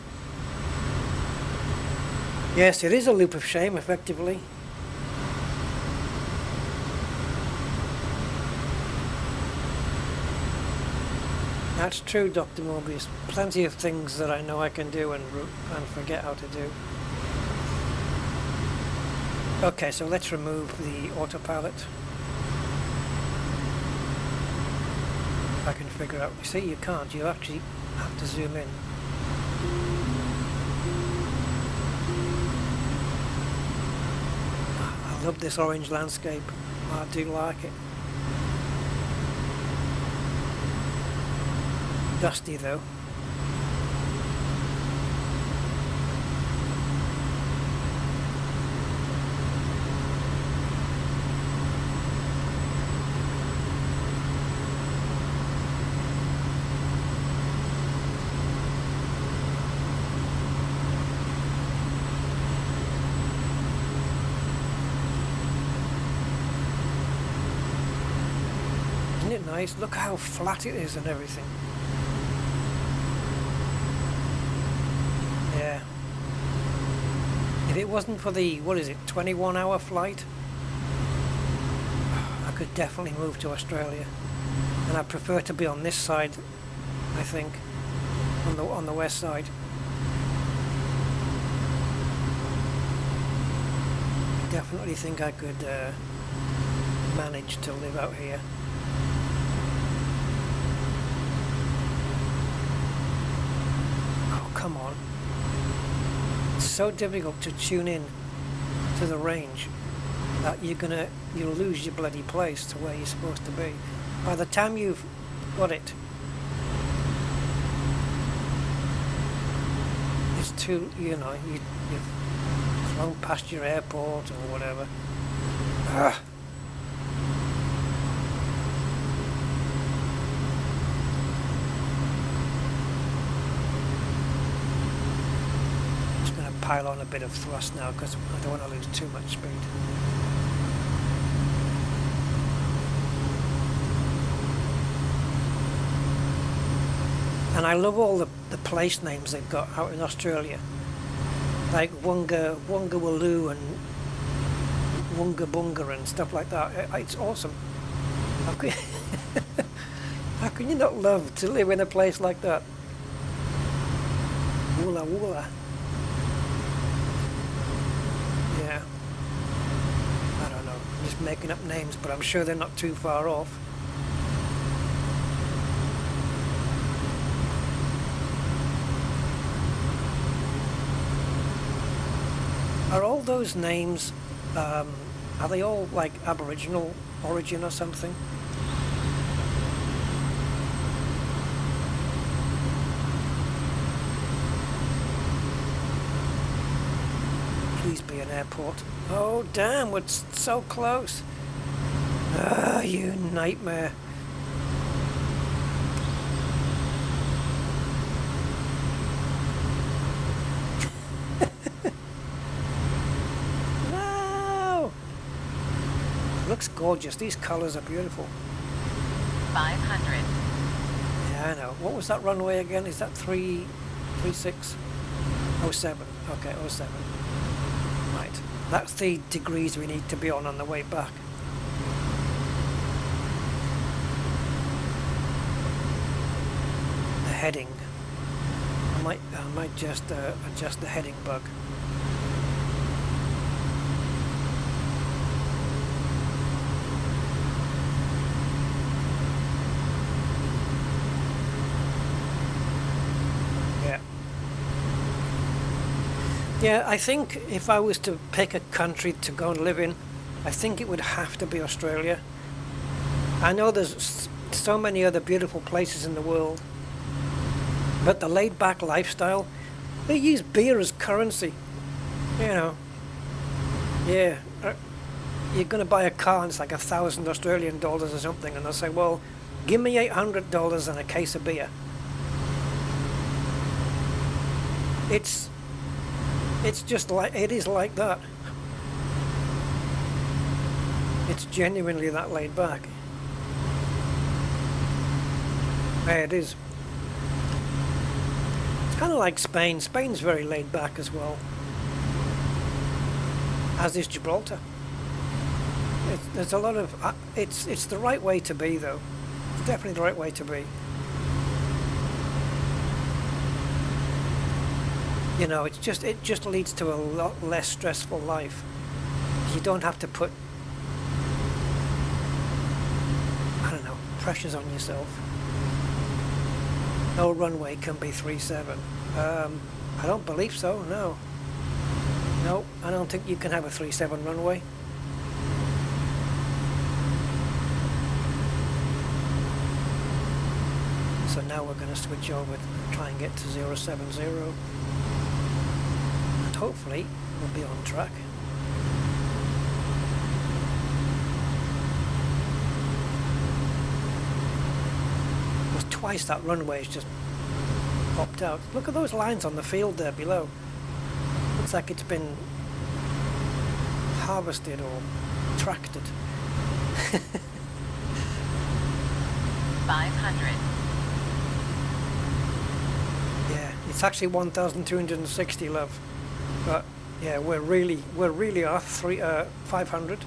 Yes, it is a loop of shame, effectively. That's true, Dr. Mobius. Plenty of things that I know I can do and forget how to do. Okay, so let's remove the autopilot. If I can figure out... See, you can't. You actually have to zoom in. I love this orange landscape. I do like it. Dusty though. Isn't it nice? Look how flat it is and everything. Yeah. If it wasn't for the, 21-hour flight, I could definitely move to Australia. And I prefer to be on this side, I think, on the west side. I definitely think I could manage to live out here. Oh, come on. It's so difficult to tune in to the range. that you'll lose your bloody place to where you're supposed to be. By the time you've got it, it's too, you've flown past your airport or whatever. Ah. Just going to pile on a bit of thrust now because I don't want to lose too much speed. And I love all the place names they've got out in Australia. Like Wonga Waloo and Wonga Bunga and stuff like that. It's awesome. How can you not love to live in a place like that? Woola Woola. Yeah. I don't know. I'm just making up names, but I'm sure they're not too far off. Are all those names, are they all like Aboriginal origin or something? Please be an airport. Oh damn, we're so close. Ah, you nightmare. Looks gorgeous. These colors are beautiful. 500. Yeah, I know. What was that runway again? Is that 336? 07. Okay, 07. Right. That's the degrees we need to be on the way back. The heading. I might just adjust the heading bug. Yeah, I think if I was to pick a country to go and live in, I think it would have to be Australia. I know there's so many other beautiful places in the world, but the laid-back lifestyle, they use beer as currency. You know, yeah, you're going to buy a car and it's like $1,000 Australian dollars or something, and they'll say, well, give me $800 and a case of beer. It's just like, it is like that. It's genuinely that laid back. Yeah, it is. It's kind of like Spain. Spain's very laid back as well. As is Gibraltar. There's a lot of... it's the right way to be, though. It's definitely the right way to be. You know, it just leads to a lot less stressful life. You don't have to put, I don't know, pressures on yourself. No runway can be 37. I don't believe so, no. No, I don't think you can have a 37 runway. So now we're going to switch over and try and get to 070. Hopefully we'll be on track. There's twice that runway's just popped out. Look at those lines on the field there below. Looks like it's been harvested or tracted. 500. Yeah, it's actually 1,260, love. But yeah, we really are 500.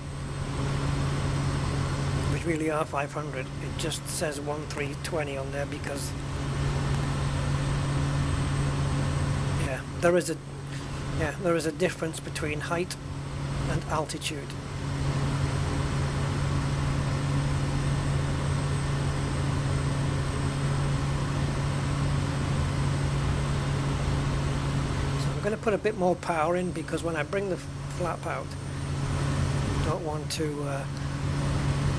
We really are 500. It just says 1320 on there because there is a difference between height and altitude. I'm going to put a bit more power in because when I bring the flap out, not want to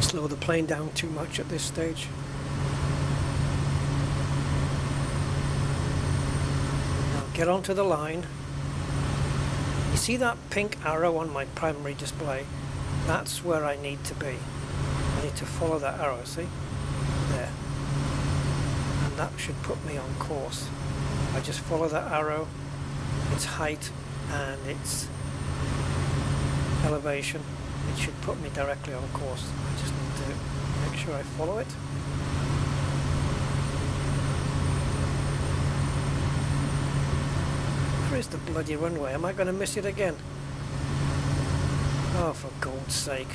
slow the plane down too much at this stage. Now get onto the line. You see that pink arrow on my primary display? That's where I need to be. I need to follow that arrow, see? There. And that should put me on course. I just follow that arrow, its height and its elevation. It should put me directly on course. I just need to make sure I follow it. Where is the bloody runway? Am I going to miss it again? Oh, for God's sake.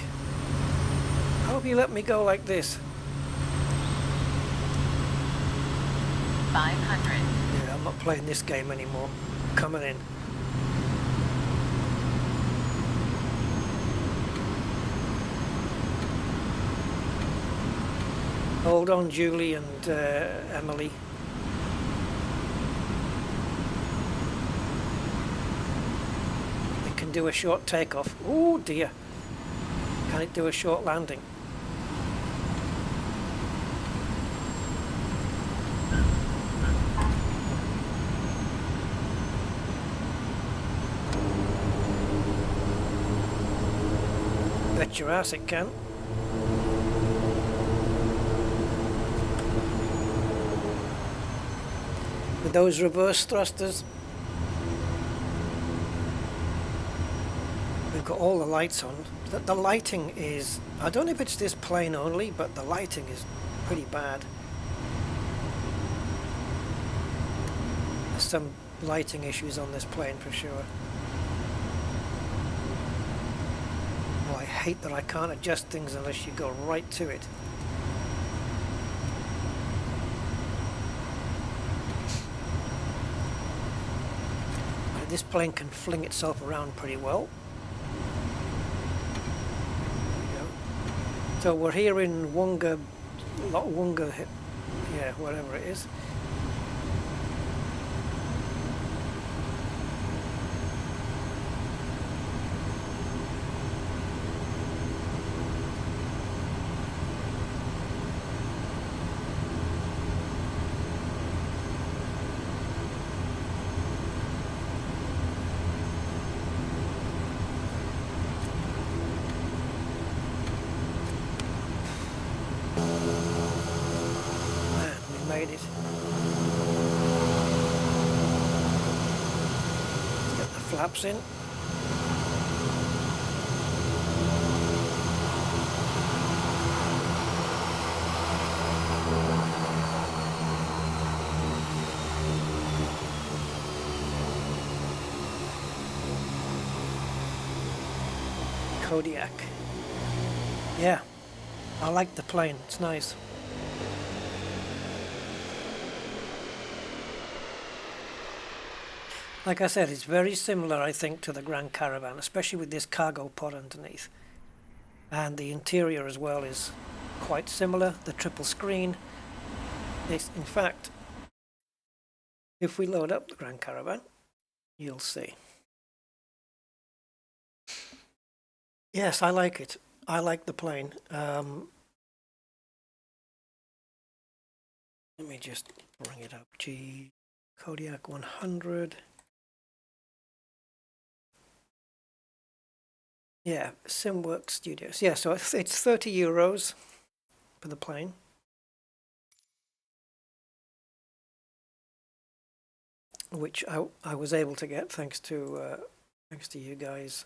How have you let me go like this? 500. Yeah, I'm not playing this game anymore. I'm coming in. Hold on, Julie and Emily. It can do a short takeoff. Oh dear. Can it do a short landing? Bet your ass it can. With those reverse thrusters, we've got all the lights on. The lighting is, I don't know if it's this plane only, but the lighting is pretty bad. There's some lighting issues on this plane for sure. Oh, I hate that I can't adjust things unless you go right to it. This plane can fling itself around pretty well. There we go. So we're here in Wonga, yeah, whatever it is. Made it. Let's get the flaps in. Kodiak. Yeah, I like the plane. It's nice. Like I said, it's very similar, I think, to the Grand Caravan, especially with this cargo pod underneath. And the interior as well is quite similar, the triple screen. It's, in fact, if we load up the Grand Caravan, you'll see. Yes, I like it. I like the plane. Let me just bring it up. Kodiak 100. Yeah, SimWorksStudios. Yeah, so it's €30 for the plane. Which I was able to get thanks to you guys.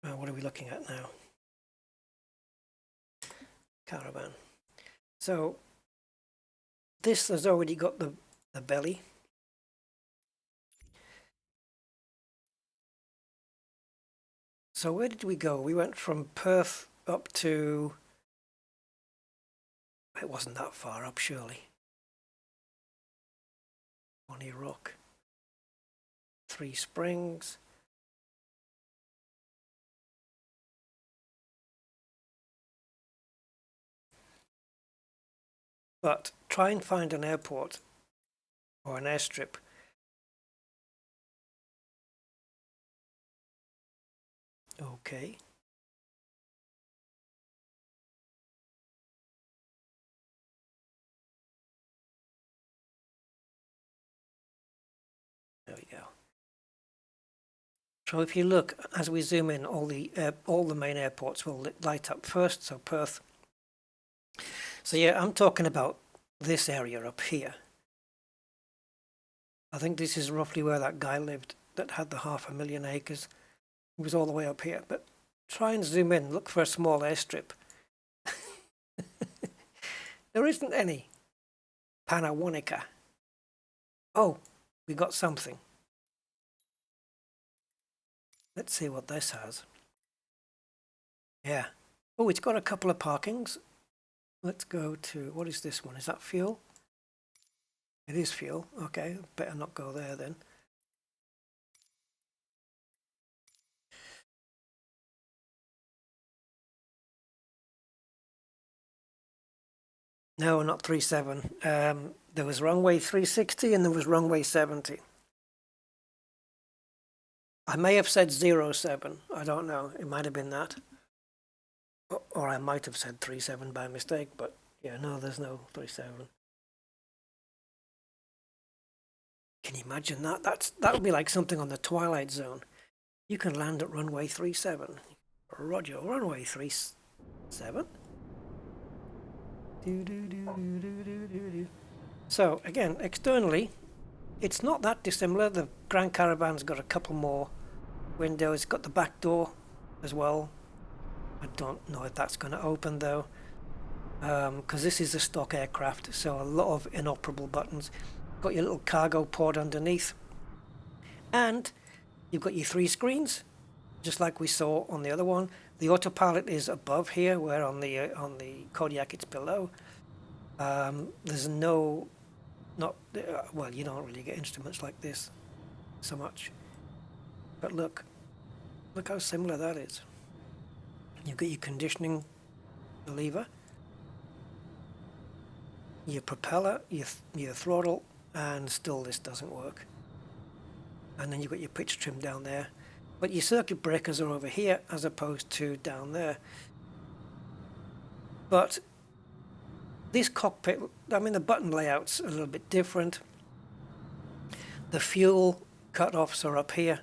What are we looking at now? Caravan. So this has already got the belly. So where did we go? We went from Perth up to, it wasn't that far up surely. Bonnie Rock. 3 Springs. But try and find an airport or an airstrip Okay. There we go. So if you look, as we zoom in, all the main airports will light up first. So Perth. So yeah, I'm talking about this area up here. I think this is roughly where that guy lived that had the 500,000 acres. He was all the way up here. But try and zoom in, look for a small airstrip. There isn't any. Panawanica. Oh, we got something. Let's see what this has. Yeah. Oh, it's got a couple of parkings. Let's go to, what is this one? Is that fuel? It is fuel. Okay, better not go there then. No, not 37. There was runway 360 and there was runway 70. I may have said 07. I don't know. It might have been that. Or I might have said 37 by mistake, but yeah, no, there's no 37. Can you imagine that? That would be like something on the Twilight Zone. You can land at runway 37. Roger, runway 37. So again, externally, it's not that dissimilar. The Grand Caravan's got a couple more windows. It's got the back door as well. I don't know if that's going to open though, because this is a stock aircraft, so a lot of inoperable buttons. Got your little cargo port underneath, and you've got your 3 screens, just like we saw on the other one. The autopilot is above here, where on the Kodiak it's below. There's well, you don't really get instruments like this so much, but look how similar that is. You've got your conditioning lever, your propeller, your throttle, and still this doesn't work. And then you've got your pitch trim down there, but your circuit breakers are over here as opposed to down there. But this cockpit, I mean, the button layout's a little bit different. The fuel cutoffs are up here,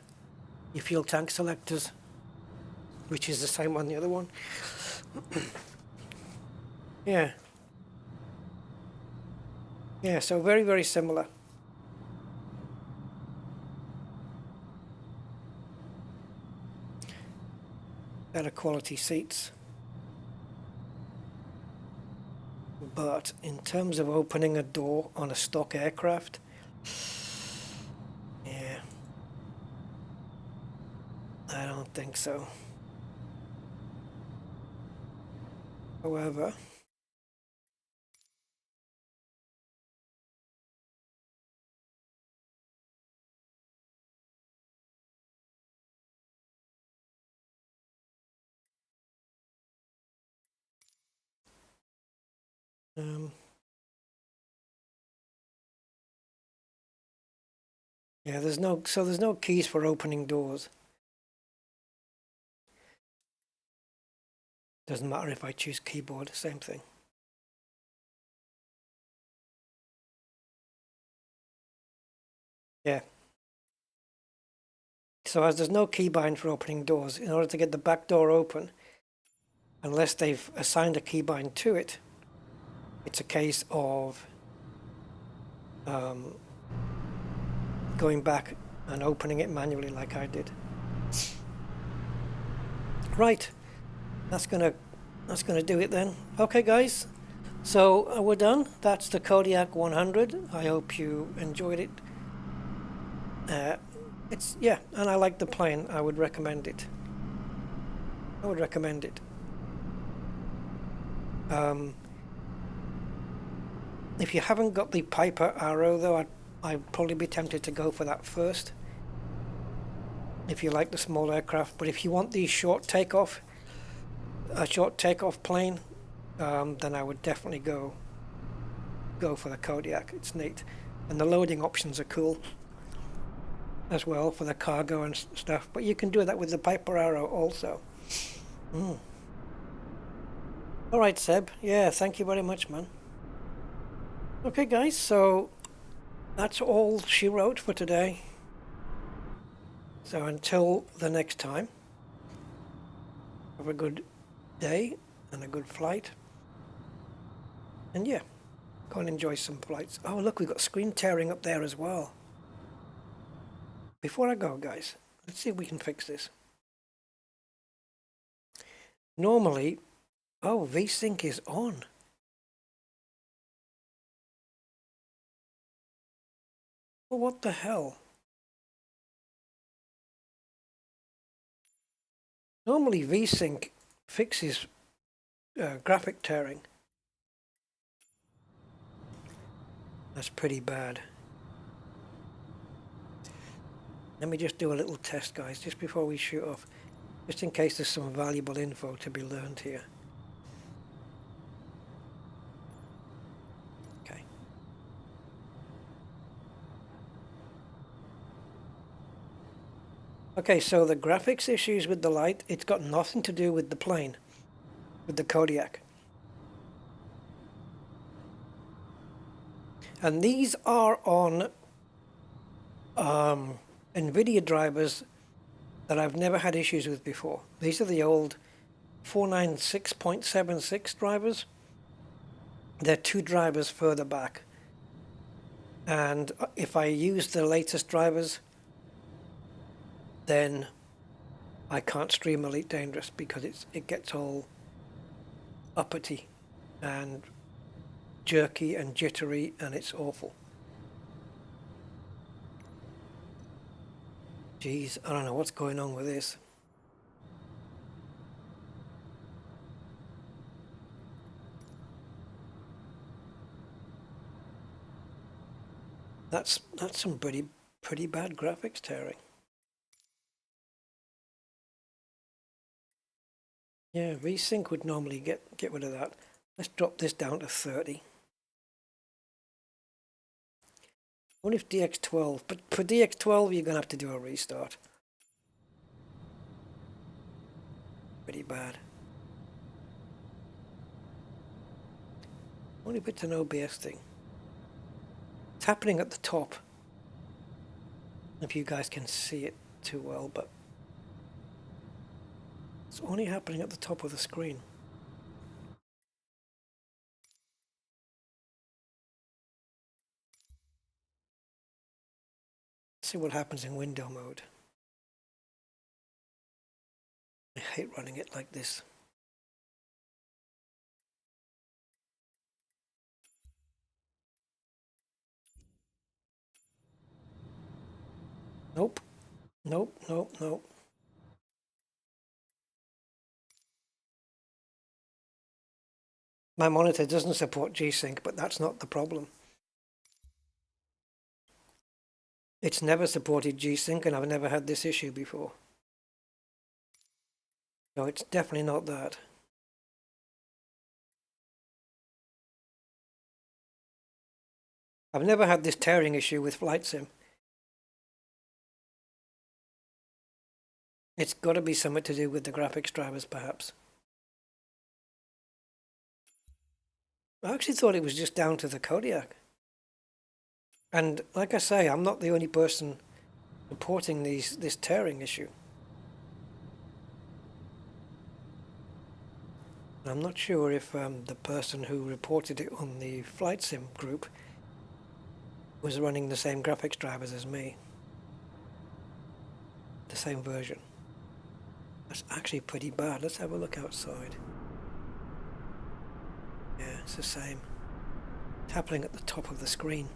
your fuel tank selectors, which is the same on the other one. Yeah, so very, very similar. Better quality seats. But in terms of opening a door on a stock aircraft, yeah, I don't think so. However, yeah, there's no keys for opening doors. Doesn't matter if I choose keyboard, same thing. Yeah. So as there's no keybind for opening doors, in order to get the back door open, unless they've assigned a keybind to it, it's a case of going back and opening it manually like I did. Right, that's gonna do it then. Okay guys, so we're done. That's the Kodiak 100. I hope you enjoyed it. And I like the plane. I would recommend it. If you haven't got the Piper Arrow though, I'd probably be tempted to go for that first, if you like the small aircraft. But if you want the short takeoff plane, then I would definitely go for the Kodiak. It's neat, and the loading options are cool. as well for the cargo and stuff, but you can do that with the Piper Arrow also. All right, Seb. Yeah, thank you very much, man. Okay, guys, so that's all she wrote for today. So until the next time, have a good day and a good flight. And yeah, go and enjoy some flights. Oh, look, we've got screen tearing up there as well. Before I go, guys, let's see if we can fix this. Normally, oh, VSync is on. Well, what the hell? Normally VSync fixes graphic tearing. That's pretty bad. Let me just do a little test, guys, just before we shoot off, just in case there's some valuable info to be learned here. Okay. Okay, so the graphics issues with the light, it's got nothing to do with the plane, with the Kodiak. And these are on Nvidia drivers that I've never had issues with before. These are the old 496.76 drivers. They're 2 drivers further back. And if I use the latest drivers, then I can't stream Elite Dangerous because it gets all uppity and jerky and jittery, and it's awful. Jeez, I don't know what's going on with this. That's some pretty bad graphics tearing. Yeah, VSync would normally get rid of that. Let's drop this down to 30. What if DX12? But for DX12, you're going to have to do a restart. Pretty bad. What if it's an OBS thing? It's happening at the top. If you guys can see it too well, but it's only happening at the top of the screen. Let's see what happens in window mode. I hate running it like this. Nope. Nope, nope, nope. My monitor doesn't support G-Sync, but that's not the problem. It's never supported G-Sync, and I've never had this issue before. So it's definitely not that. I've never had this tearing issue with Flight Sim. It's got to be something to do with the graphics drivers, perhaps. I actually thought it was just down to the Kodiak. And like I say, I'm not the only person reporting this tearing issue. I'm not sure if the person who reported it on the Flight Sim group was running the same graphics drivers as me. The same version. That's actually pretty bad. Let's have a look outside. Yeah, it's the same. It's happening at the top of the screen.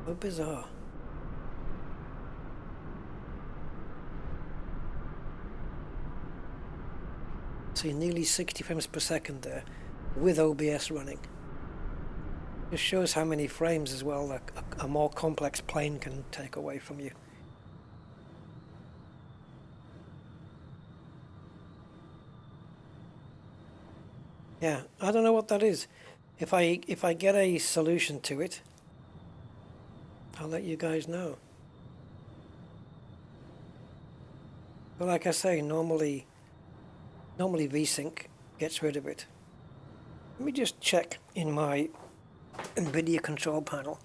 So bizarre. See, nearly 60 frames per second there with OBS running. Just shows how many frames as well a more complex plane can take away from you. Yeah, I don't know what that is. If I get a solution to it, I'll let you guys know. But like I say, normally VSync gets rid of it. Let me just check in my Nvidia control panel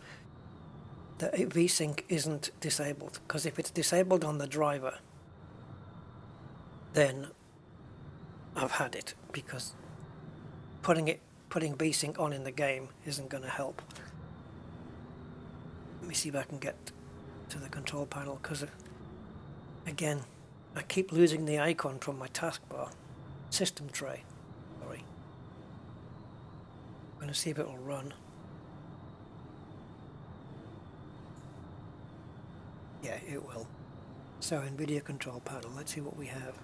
that VSync isn't disabled, because if it's disabled on the driver, then I've had it, because putting VSync on in the game isn't going to help. Let me see if I can get to the control panel, because again, I keep losing the icon from my taskbar. System tray. Sorry. I'm going to see if it will run. Yeah, it will. So Nvidia control panel. Let's see what we have.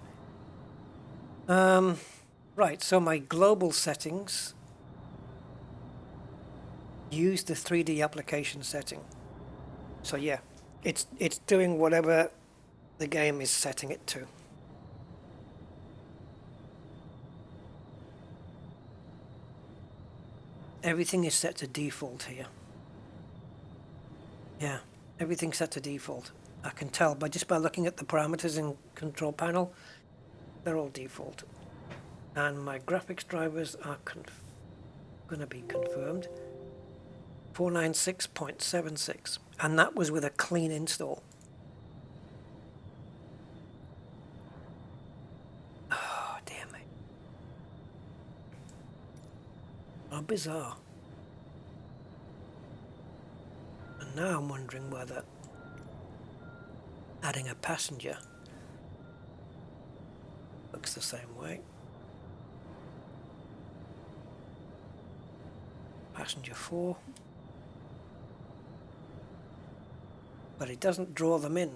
Right, so my global settings use the 3D application setting. So yeah, it's doing whatever the game is setting it to. Everything is set to default here. Yeah, everything's set to default. I can tell just by looking at the parameters in control panel, they're all default. And my graphics drivers are going to be confirmed. 496.76, and that was with a clean install. Oh, damn it. How bizarre. And now I'm wondering whether adding a passenger looks the same way. Passenger 4. But it doesn't draw them in.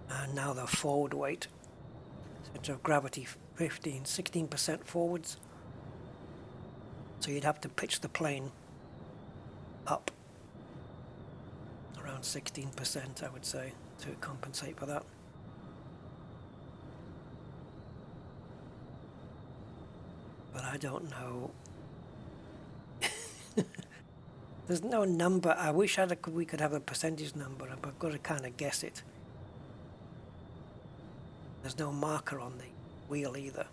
And now the forward weight. Center of gravity 16% forwards. So you'd have to pitch the plane up around 16%, I would say, to compensate for that. But I don't know. There's no number. I wish we could have a percentage number, but I've got to kind of guess it. There's no marker on the wheel either.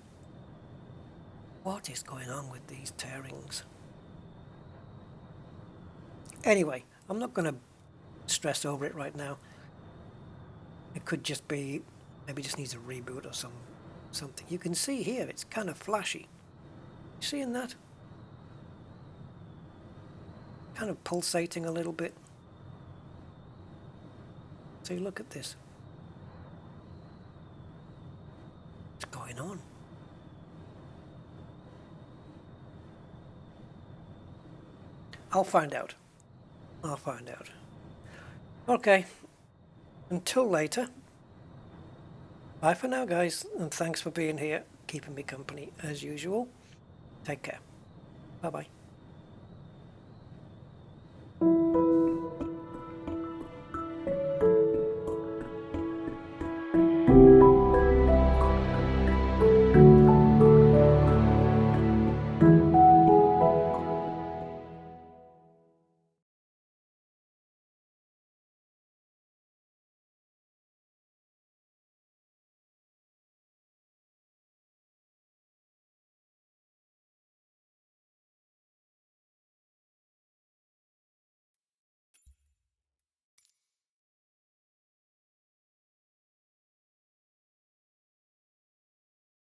What is going on with these tearings? Anyway, I'm not going to stress over it right now. It could just be, maybe just needs a reboot or something. You can see here, it's kind of flashy. You seeing that? Kind of pulsating a little bit. So you look at this. What's going on? I'll find out. Okay. Until later. Bye for now, guys, and thanks for being here, keeping me company as usual. Take care. Bye-bye.